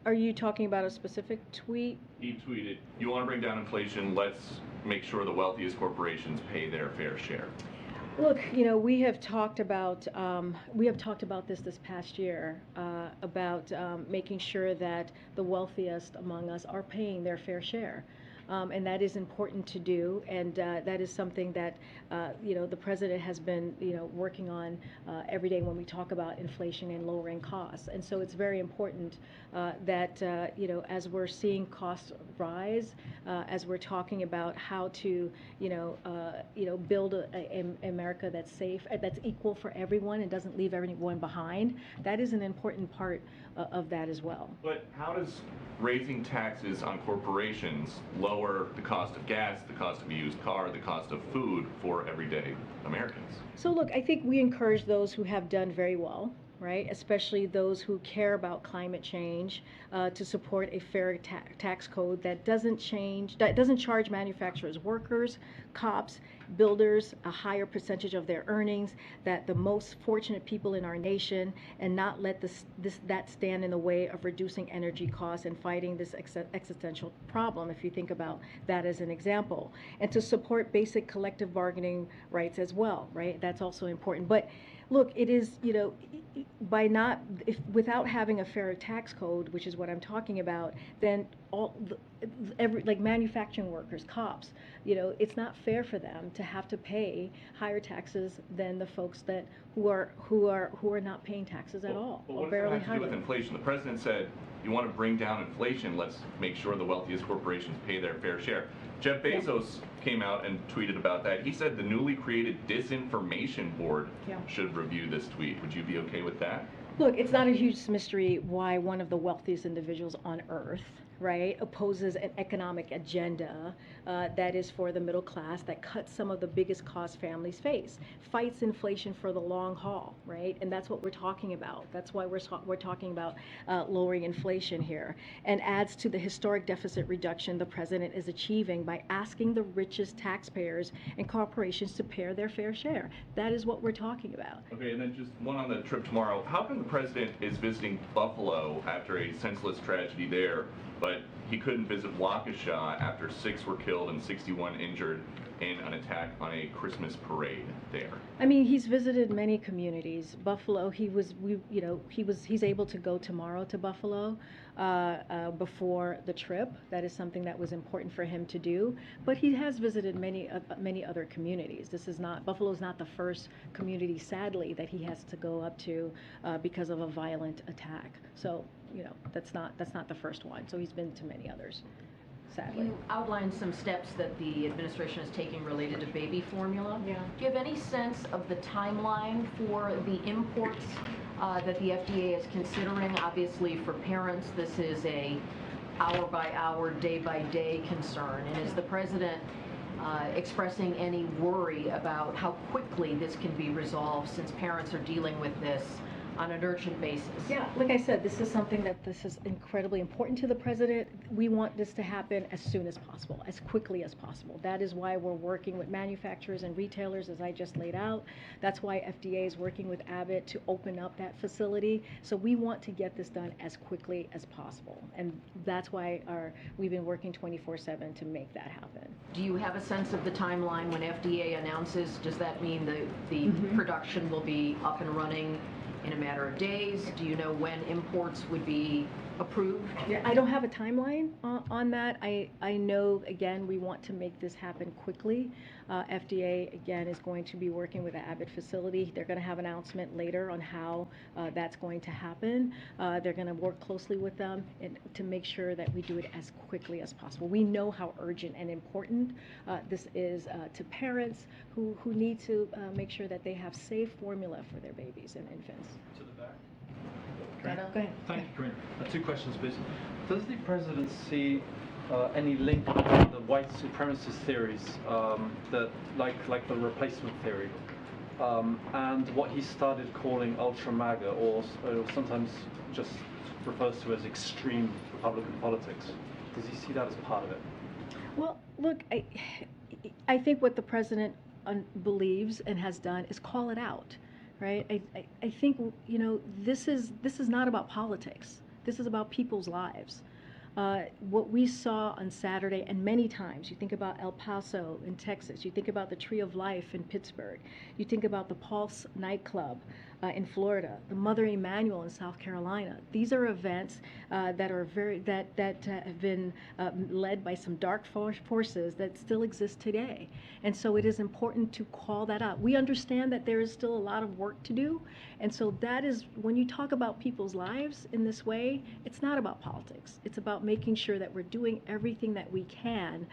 are you talking about a specific tweet? He tweeted, "You want to bring down inflation, let's make sure the wealthiest corporations pay their fair share." Look, we have talked about this past year about making sure that the wealthiest among us are paying their fair share. and that is important to do, and that is something that the president has been working on every day when we talk about inflation and lowering costs. And so it's very important that as we're seeing costs rise, as we're talking about how to build a America that's safe, that's equal for everyone and doesn't leave everyone behind. That is an important part of that as well. But how does raising taxes on corporations lower the cost of gas, the cost of a used car, the cost of food for everyday Americans? So look, I think we encourage those who have done very well, right? Especially those who care about climate change, to support a fair tax code that doesn't charge manufacturers, workers, cops, builders a higher percentage of their earnings, that the most fortunate people in our nation, and not let that stand in the way of reducing energy costs and fighting this existential problem, if you think about that as an example. And to support basic collective bargaining rights as well, right? That's also important. But look, it is, without having a fair tax code, which is what I'm talking about, then like manufacturing workers, cops, it's not fair for them to have to pay higher taxes than the folks who are not paying taxes at all. But what does that have to do with inflation? The president said, you want to bring down inflation, let's make sure the wealthiest corporations pay their fair share. Jeff Bezos came out and tweeted about that. He said the newly created disinformation board should review this tweet. Would you be okay with that? Look, it's not a huge mystery why one of the wealthiest individuals on earth, right, opposes an economic agenda that is for the middle class, that cuts some of the biggest costs families face, fights inflation for the long haul, right? And that's what we're talking about. That's why we're talking about lowering inflation here, and adds to the historic deficit reduction the president is achieving by asking the richest taxpayers and corporations to pay their fair share. That is what we're talking about. Okay, and then just one on the trip tomorrow. How come the president is visiting Buffalo after a senseless tragedy there, but he couldn't visit Waukesha after 6 were killed and 61 injured in an attack on a Christmas parade there? I mean, he's visited many communities. Buffalo, he's able to go tomorrow to Buffalo before the trip. That is something that was important for him to do. But he has visited many other communities. Buffalo's not the first community, sadly, that he has to go up to because of a violent attack. So, that's not the first one. So he's been to many others, sadly. You outlined some steps that the administration is taking related to baby formula. Yeah. Do you have any sense of the timeline for the imports that the FDA is considering? Obviously, for parents, this is a hour-by-hour, day-by-day concern. And is the president expressing any worry about how quickly this can be resolved, since parents are dealing with this on an urgent basis? Yeah, like I said, this is something that this is incredibly important to the president. We want this to happen as soon as possible, as quickly as possible. That is why we're working with manufacturers and retailers, as I just laid out. That's why FDA is working with Abbott to open up that facility. So we want to get this done as quickly as possible. And that's why we've been working 24/7 to make that happen. Do you have a sense of the timeline when FDA announces? Does that mean the production will be up and running in a matter of days? Do you know when imports would be approved? Yeah, I don't have a timeline on that. I know, again, we want to make this happen quickly. FDA, again, is going to be working with the Abbott facility. They're going to have an announcement later on how that's going to happen. They're going to work closely with them to make sure that we do it as quickly as possible. We know how urgent and important this is to parents who need to make sure that they have safe formula for their babies and infants. To the back. Go ahead. Thank you, Karine. 2 questions, please. Does the president see any link between the white supremacist theories, that like the replacement theory, and what he started calling ultra MAGA, or sometimes just refers to as extreme Republican politics? Does he see that as part of it? Well, look, I think what the president believes and has done is call it out. Right? I think, this is not about politics. This is about people's lives. What we saw on Saturday, and many times, you think about El Paso in Texas, you think about the Tree of Life in Pittsburgh, you think about the Pulse nightclub, in Florida, the Mother Emanuel in South Carolina. These are events that are have been led by some dark forces that still exist today. And so it is important to call that out. We understand that there is still a lot of work to do, and so that is, when you talk about people's lives in this way, it's not about politics. It's about making sure that we're doing everything that we can,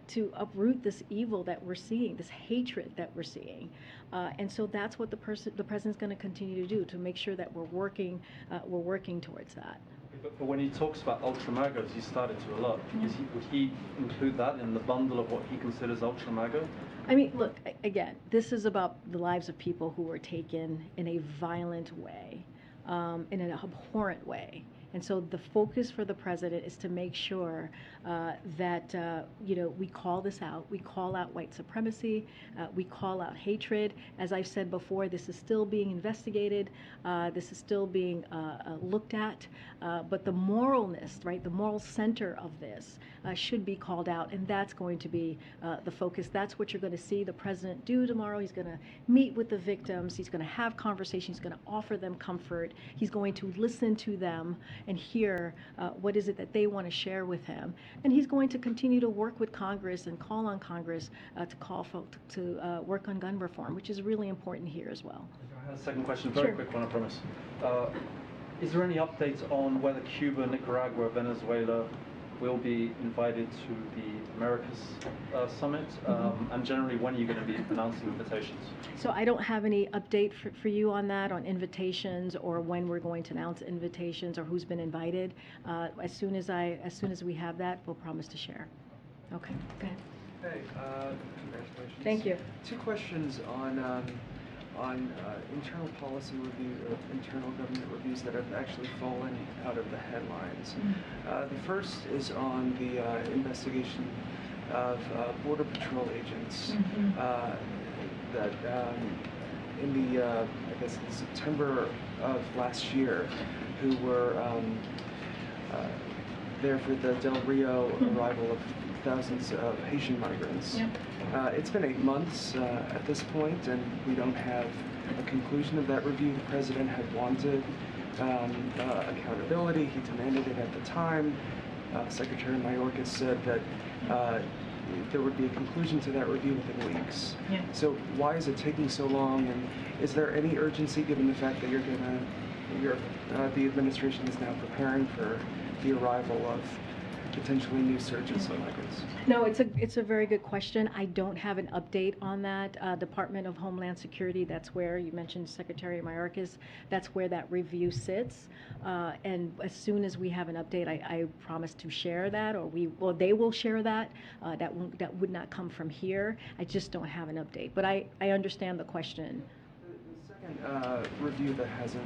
to uproot this evil that we're seeing, this hatred that we're seeing. And so that's what the president's going to continue to do, to make sure that we're working towards that. But when he talks about ultra-MAGA, as he started to a lot, would he include that in the bundle of what he considers ultra-MAGA? I mean, look, again, this is about the lives of people who were taken in a violent way, in an abhorrent way. And so the focus for the president is to make sure that we call this out. We call out white supremacy. We call out hatred. As I've said before, this is still being investigated. This is still being looked at. But the moralness, right, the moral center of this should be called out, and that's going to be the focus. That's what you're going to see the president do tomorrow. He's going to meet with the victims. He's going to have conversations. He's going to offer them comfort. He's going to listen to them and hear what is it that they want to share with him. And he's going to continue to work with Congress and call on Congress to call folks to work on gun reform, which is really important here as well. I have a second question, very quick one, I promise. Is there any updates on whether Cuba, Nicaragua, Venezuela will be invited to the Americas Summit? And generally, when are you going to be announcing invitations? So I don't have any update for you on that, on invitations or when we're going to announce invitations or who's been invited. As soon as we have that, we'll promise to share. Okay, go ahead. Hey, congratulations. Thank you. Two questions on internal policy review, internal government reviews that have actually fallen out of the headlines. The first is on the investigation of Border Patrol agents that in the, I guess, September of last year, who were there for the Del Rio arrival of thousands of Haitian migrants. It's been 8 months at this point, and we don't have a conclusion of that review. The president had wanted accountability. He demanded it at the time. Secretary Mayorkas said that there would be a conclusion to that review within weeks. So why is it taking so long, and is there any urgency given the fact that the administration is now preparing for the arrival of potentially new surges of migrants? No, it's a very good question. I don't have an update on that. Department of Homeland Security, that's where you mentioned Secretary Mayorkas, that's where that review sits. And as soon as we have an update, I promise to share that, or they will share that. That would not come from here. I just don't have an update, but I understand the question. The second review that hasn't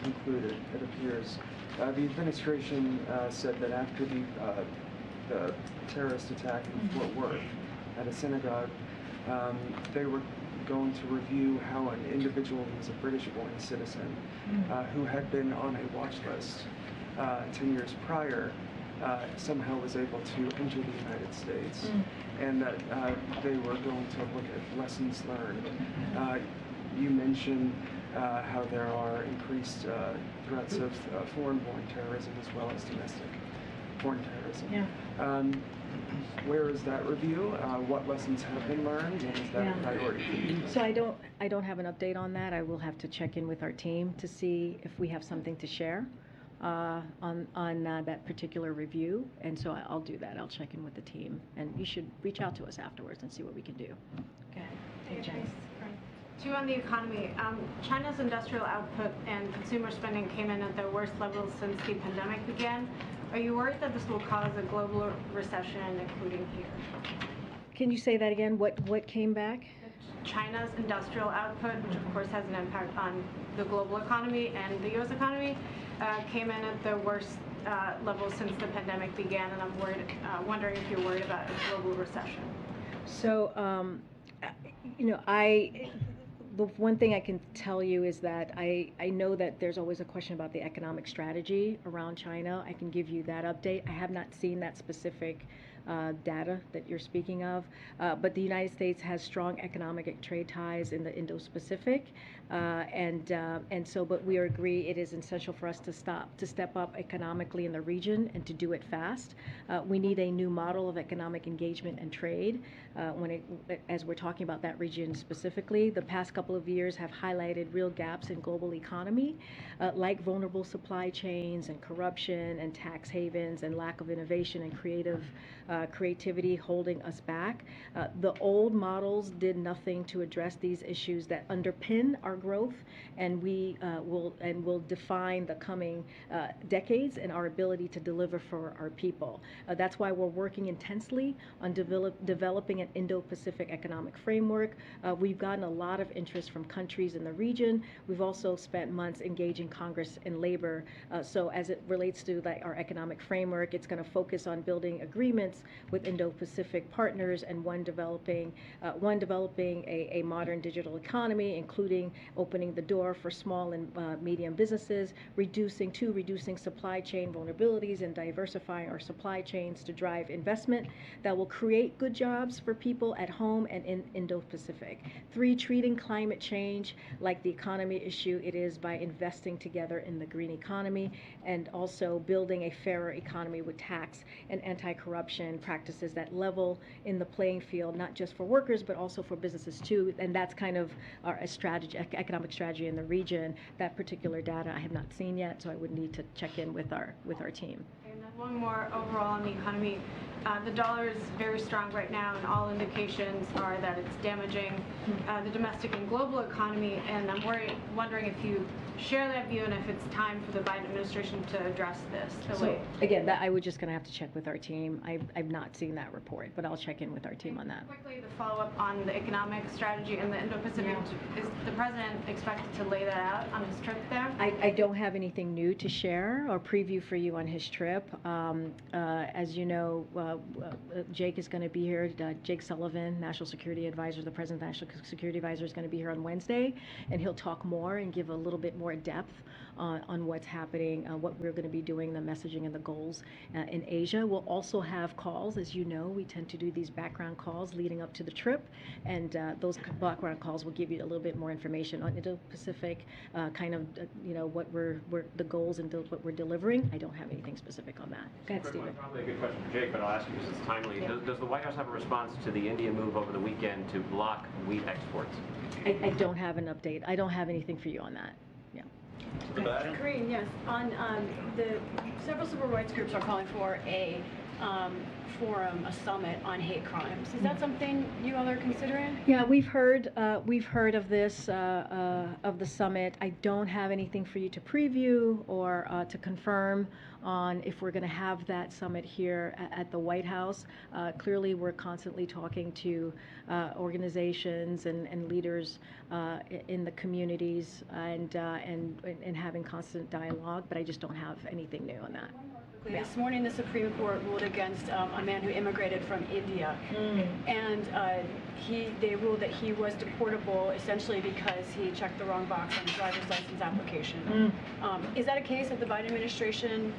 concluded, it appears. The administration said that after the terrorist attack in Fort Worth at a synagogue, they were going to review how an individual who was a British-born citizen who had been on a watch list 10 years prior somehow was able to enter the United States, and that they were going to look at lessons learned. You mentioned how there are increased threats of foreign-born terrorism as well as domestic foreign terrorism. Where is that review? What lessons have been learned, and is that a priority? So I don't have an update on that. I will have to check in with our team to see if we have something to share on that particular review, and so I'll do that. I'll check in with the team, and you should reach out to us afterwards and see what we can do. Okay. Hey, Jen. Two on the economy. China's industrial output and consumer spending came in at their worst levels since the pandemic began. Are you worried that this will cause a global recession, including here? Can you say that again? What came back? China's industrial output, which of course has an impact on the global economy and the U.S. economy, came in at the worst levels since the pandemic began, and I'm wondering if you're worried about a global recession. So, the one thing I can tell you is that I know that there's always a question about the economic strategy around China. I can give you that update. I have not seen that specific data that you're speaking of. But the United States has strong economic and trade ties in the Indo-Pacific, but we agree it is essential for us to step up economically in the region and to do it fast. We need a new model of economic engagement and trade. As we're talking about that region specifically, the past couple of years have highlighted real gaps in global economy, like vulnerable supply chains and corruption and tax havens and lack of innovation and creativity holding us back. The old models did nothing to address these issues that underpin our growth, and we will define the coming decades and our ability to deliver for our people. That's why we're working intensely on developing an Indo-Pacific economic framework. We've gotten a lot of interest from countries in the region. We've also spent months engaging Congress and labor. So as it relates to our economic framework, it's going to focus on building agreements with Indo-Pacific partners and one developing a modern digital economy, including opening the door for small and medium businesses, reducing supply chain vulnerabilities and diversifying our supply chains to drive investment that will create good jobs for people at home and in Indo-Pacific. 3, treating climate change like the economy issue it is by investing together in the green economy, and also building a fairer economy with tax and anti-corruption practices that level in the playing field, not just for workers, but also for businesses too. And that's kind of our economic strategy in the region. That particular data I have not seen yet, so I would need to check in with our team. And then one more overall on the economy. The dollar is very strong right now, and all indications are that it's damaging the domestic and global economy. And I'm wondering if you share that view and if it's time for the Biden administration to address this. Again, that I would just going to have to check with our team. I've not seen that report, but I'll check in with our team on that. Quickly, the follow-up on the economic strategy in the Indo-Pacific. Is the president expected to lay that out on his trip there? I don't have anything new to share or preview for you on his trip. As you know, Jake is going to be here. Jake Sullivan, National Security Advisor, the President's National Security Advisor, is going to be here on Wednesday, and he'll talk more and give a little bit more depth on what's happening, what we're going to be doing, the messaging and the goals in Asia. We'll also have calls. As you know, we tend to do these background calls leading up to the trip, and those background calls will give you a little bit more information on Indo-Pacific, what the goals and what we're delivering. I don't have anything specific on that. Go ahead, Stephen. Probably a good question for Jake, but I'll ask you because it's timely. Yeah. Does the White House have a response to the India move over the weekend to block wheat exports? I don't have an update. I don't have anything for you on that. Karine, yes. On the several civil rights groups are calling for a forum, a summit on hate crimes. Is that something you all are considering? Yeah, we've heard of this of the summit. I don't have anything for you to preview or to confirm on if we're going to have that summit here at the White House. Clearly, we're constantly talking to organizations and leaders in the communities and having constant dialogue, but I just don't have anything new on that. This morning, the Supreme Court ruled against a man who immigrated from India, and they ruled that he was deportable essentially because he checked the wrong box on his driver's license application. Is that a case that the Biden administration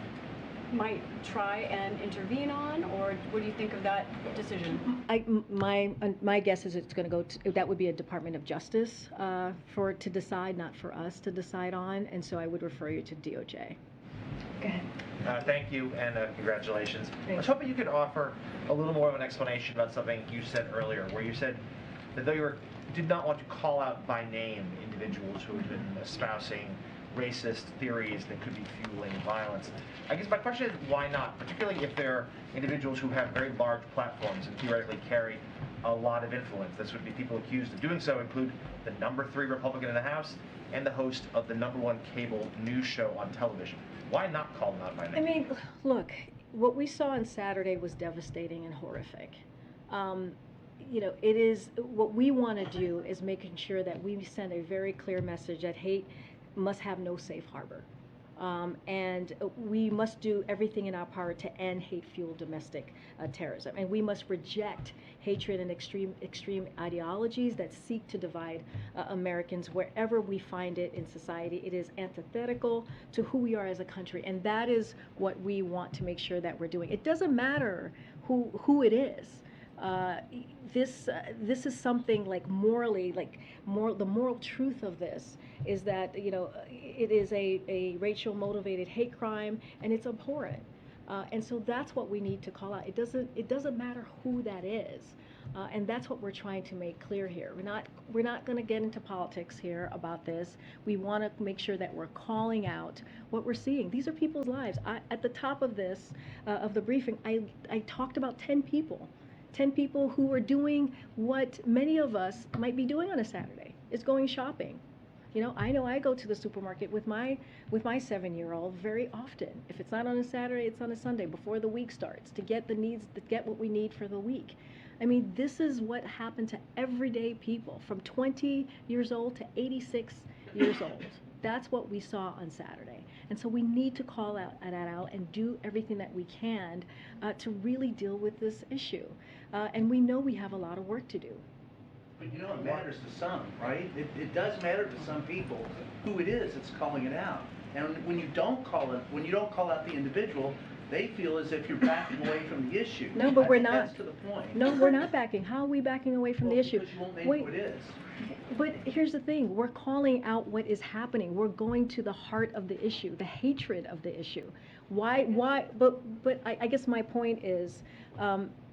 might try and intervene on, or what do you think of that decision? My guess is it's going to go to, that would be a Department of Justice to decide, not for us to decide on, and so I would refer you to DOJ. Go ahead. Thank you, and congratulations. I was hoping you could offer a little more of an explanation about something you said earlier, where you said that though you did not want to call out by name individuals who had been espousing racist theories that could be fueling violence. I guess my question is, why not? Particularly if they're individuals who have very large platforms and theoretically carry a lot of influence. This would be people accused of doing so include the number 3 Republican in the House and the host of the number 1 cable news show on television. Why not call them out by name? I mean, look, what we saw on Saturday was devastating and horrific. It is what we want to do is making sure that we send a very clear message that hate must have no safe harbor. And we must do everything in our power to end hate-fueled domestic terrorism. And we must reject hatred and extreme ideologies that seek to divide Americans wherever we find it in society. It is antithetical to who we are as a country. And that is what we want to make sure that we're doing. It doesn't matter who it is. This is something like morally, the moral truth of this is that, you know, it is a racial motivated hate crime, and it's abhorrent. And so that's what we need to call out. It doesn't matter who that is. And that's what we're trying to make clear here. We're not going to get into politics here about this. We want to make sure that we're calling out what we're seeing. These are people's lives. At the top of this, of the briefing, I talked about 10 people. 10 people who are doing what many of us might be doing on a Saturday, is going shopping. You know I go to the supermarket with my 7-year-old very often. If it's not on a Saturday, it's on a Sunday before the week starts, to get what we need for the week. I mean, this is what happened to everyday people from 20 years old to 86 years old. That's what we saw on Saturday. And so we need to call that out and do everything that we can to really deal with this issue. And we know we have a lot of work to do. But you know, it matters to some, right? It does matter to some people who it is that's calling it out. And when you don't call out the individual, they feel as if you're backing away from the issue. No, but we're I think not. That's to the point. No, we're not backing. How are we backing away from the issue? Because you won't name Wait, who it is. but here's the thing. We're calling out what is happening. We're going to the heart of the issue, the hatred of the issue. Why, but I guess my point is,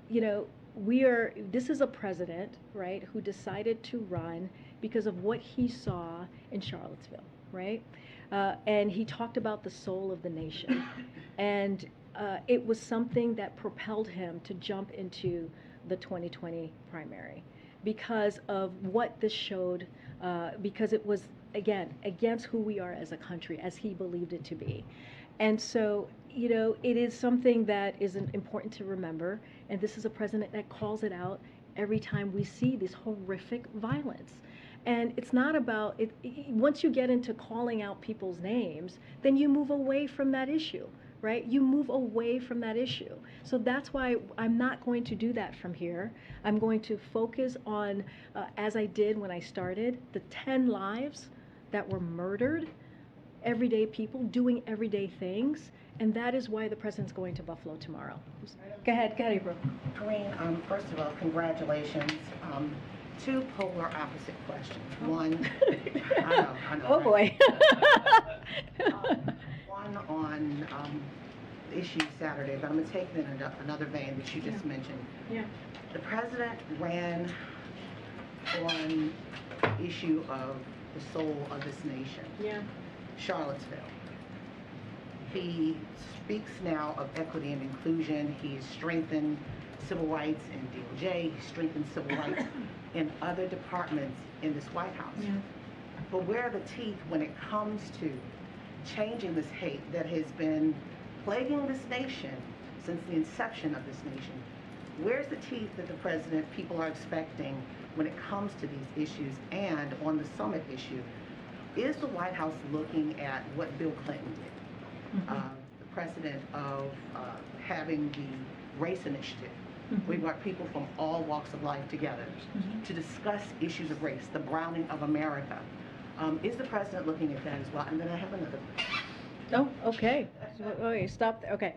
you know, this is a president, right, who decided to run because of what he saw in Charlottesville, right? And he talked about the soul of the nation. And it was something that propelled him to jump into the 2020 primary because of what this showed, because it was, again, against who we are as a country, as he believed it to be. And so, you know, it is something that is important to remember, and this is a president that calls it out every time we see this horrific violence. And it's not about, once you get into calling out people's names, then you move away from that issue, right? You move away from that issue. So that's why I'm not going to do that from here. I'm going to focus on, as I did when I started, the 10 lives that were murdered, everyday people doing everyday things, and that is why the president's going to Buffalo tomorrow. Go ahead, April. Karine, first of all, congratulations. Two polar opposite questions. One, I know. Oh boy. One on the issue Saturday, but I'm going to take it in another vein that you just mentioned. Yeah. The president ran on the issue of the soul of this nation. Yeah. Charlottesville. He speaks now of equity and inclusion. He's strengthened civil rights in DOJ. He's strengthened civil rights in other departments in this White House. Yeah. But where are the teeth when it comes to changing this hate that has been plaguing this nation since the inception of this nation? Where's the teeth that the president, people are expecting when it comes to these issues? And on the summit issue, is the White House looking at what Bill Clinton did? Mm-hmm. The precedent of having the race initiative. Mm-hmm. We brought people from all walks of life together to discuss issues of race, the browning of America. Is the president looking at that as well? And then I have another question. Oh, okay. Okay, stop there. Okay.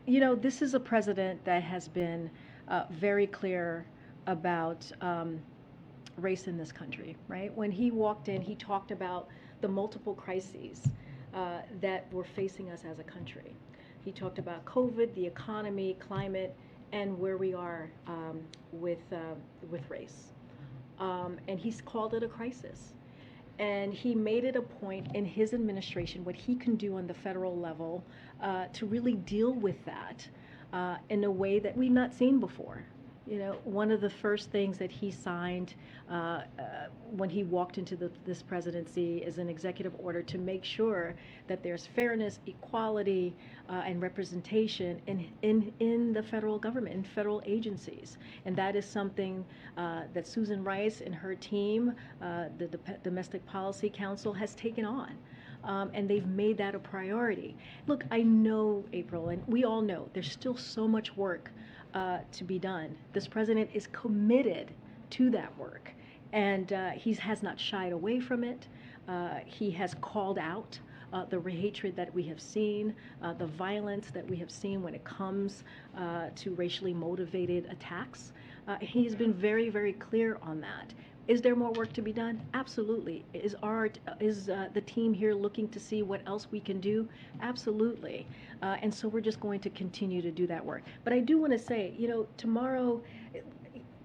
You know, this is a president that has been very clear about race in this country, right? When he walked in, he talked about the multiple crises that we're facing us as a country. He talked about COVID, the economy, climate, and where we are with race. And he's called it a crisis. And he made it a point in his administration, what he can do on the federal level to really deal with that in a way that we've not seen before. You know, one of the first things that he signed when he walked into this presidency is an executive order to make sure that there's fairness, equality, and representation in the federal government, in federal agencies. And that is something that Susan Rice and her team, the Domestic Policy Council, has taken on. And they've made that a priority. Look, I know, April, and we all know, there's still so much work to be done. This president is committed to that work, and he has not shied away from it. He has called out the hatred that we have seen, the violence that we have seen when it comes to racially motivated attacks. He's been very, very clear on that. Is there more work to be done? Absolutely. Is the team here looking to see what else we can do? Absolutely. And so we're just going to continue to do that work. But I do want to say, tomorrow,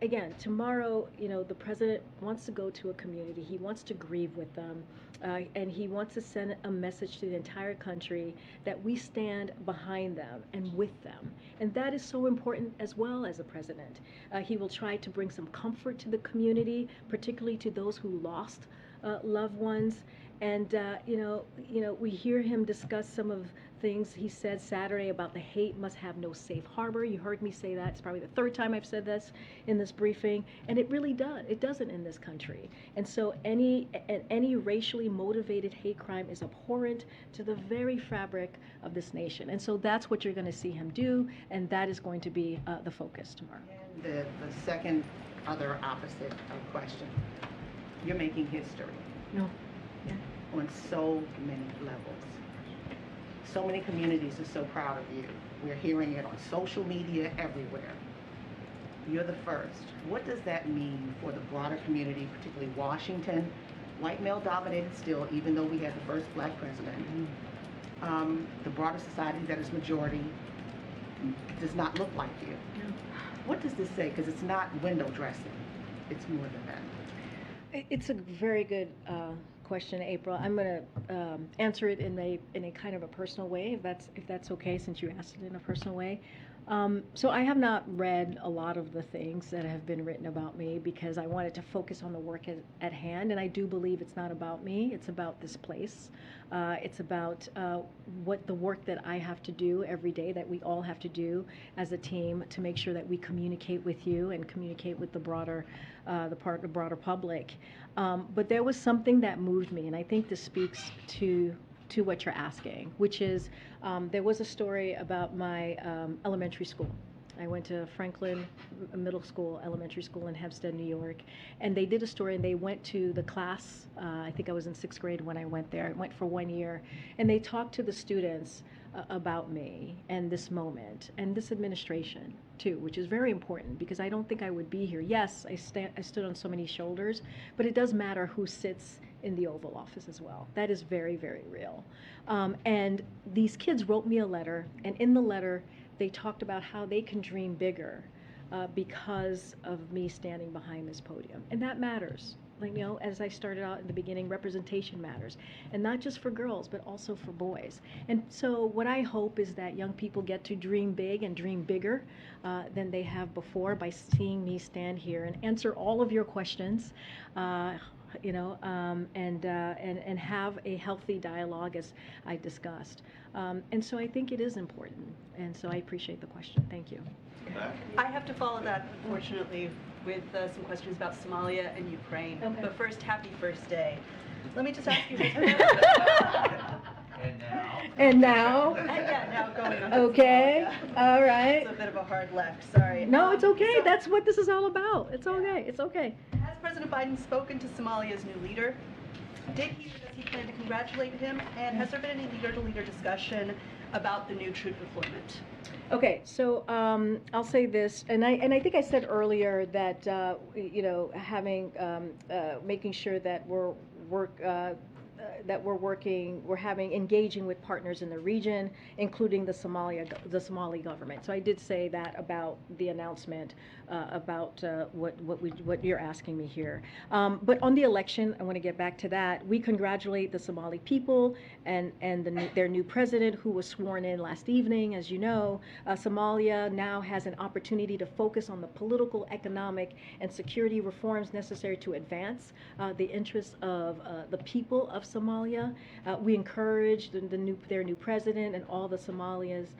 the president wants to go to a community. He wants to grieve with them. And he wants to send a message to the entire country that we stand behind them and with them. And that is so important as well as a president. He will try to bring some comfort to the community, particularly to those who lost loved ones. And, we hear him discuss some of things he said Saturday about the hate must have no safe harbor. You heard me say that. It's probably the third time I've said this in this briefing. And it really does. It doesn't in this country. And so any racially motivated hate crime is abhorrent to the very fabric of this nation. And so that's what you're going to see him do. And that is going to be the focus tomorrow. And the second other opposite question, you're making history. No. Yeah. On so many levels. So many communities are so proud of you. We're hearing it on social media everywhere. You're the first. What does that mean for the broader community, particularly Washington, white male dominated still, even though we had the first black president? The broader society that is majority does not look like you. No. What does this say? Because it's not window dressing. It's more than that. It's a very good question, April. I'm going to answer it in a kind of a personal way, if that's okay, since you asked it in a personal way. So I have not read a lot of the things that have been written about me because I wanted to focus on the work at hand, and I do believe it's not about me. It's about this place. It's about what the work that I have to do every day, that we all have to do as a team to make sure that we communicate with you and communicate with the broader public. But there was something that moved me, and I think this speaks to what you're asking, which is there was a story about my elementary school. I went to Franklin Middle School, elementary school in Hempstead, New York, and they did a story, and they went to the class. I think I was in 6th grade when I went there. I went for 1 year, and they talked to the students about me and this moment and this administration too, which is very important because I don't think I would be here. Yes, I stood on so many shoulders, but it does matter who sits in the Oval Office as well. That is very, very real. And these kids wrote me a letter, and in the letter, they talked about how they can dream bigger because of me standing behind this podium. And that matters. As I started out in the beginning, representation matters. And not just for girls, but also for boys. And so what I hope is that young people get to dream big and dream bigger than they have before by seeing me stand here and answer all of your questions. And have a healthy dialogue as I discussed. And so I think it is important. And so I appreciate the question. Thank you. I have to follow that, unfortunately, with some questions about Somalia and Ukraine. Okay. But first, happy first day. Let me just ask you this. And now? Yeah, now going on. Okay. All right. It's a bit of a hard left, sorry. No, it's okay. That's what this is all about. It's okay. It's okay. Has President Biden spoken to Somalia's new leader? Did he or does he plan to congratulate him? And has there been any leader-to-leader discussion about the new troop deployment? Okay, so I'll say this, and I think I said earlier that having making sure that we're engaging with partners in the region, including the Somali government. So I did say that about the announcement about what you're asking me here. But on the election, I want to get back to that. We congratulate the Somali people and their new president, who was sworn in last evening. As you know, Somalia now has an opportunity to focus on the political, economic, and security reforms necessary to advance the interests of the people of Somalia. We encourage their new president and all the Somalia's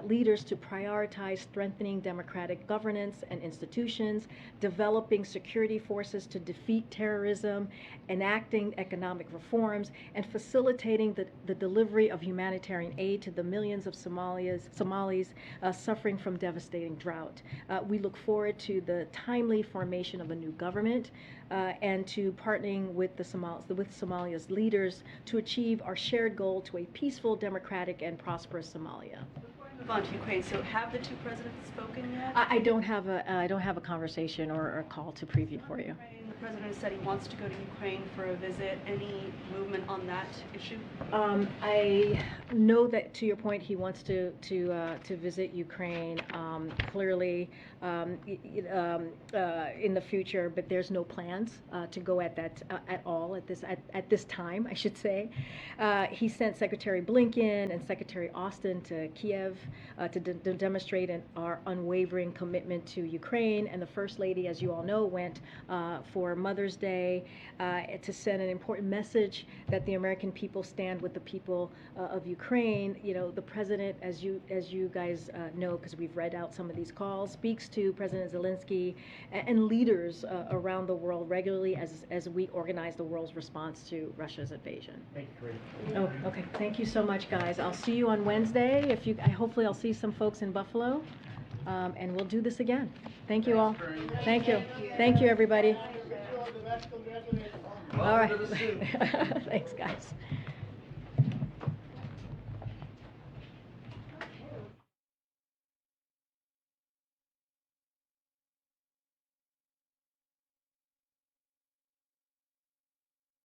leaders to prioritize strengthening democratic governance and institutions, developing security forces to defeat terrorism, enacting economic reforms, and facilitating the delivery of humanitarian aid to the millions of Somalis suffering from devastating drought. We look forward to the timely formation of a new government and to partnering with Somalia's leaders to achieve our shared goal to a peaceful, democratic, and prosperous Somalia. Move on to Ukraine. So have the two presidents spoken yet? I don't have a conversation or a call to preview for you. The president said he wants to go to Ukraine for a visit. Any movement on that issue? I know that, to your point, he wants to visit Ukraine clearly in the future, but there's no plans to go at this time, I should say. He sent Secretary Blinken and Secretary Austin to Kiev to demonstrate our unwavering commitment to Ukraine, and the First Lady, as you all know, went for Mother's Day to send an important message that the American people stand with the people of Ukraine. You know, the president, as you guys know, because we've read out some of these calls, speaks to President Zelensky and leaders around the world regularly as we organize the world's response to Russia's invasion. Thank you, Karine. Oh, okay. Thank you so much, guys. I'll see you on Wednesday. Hopefully I'll see some folks in Buffalo, and we'll do this again. Thank you all. Thank you. Thank you, everybody. All right. Thanks, guys.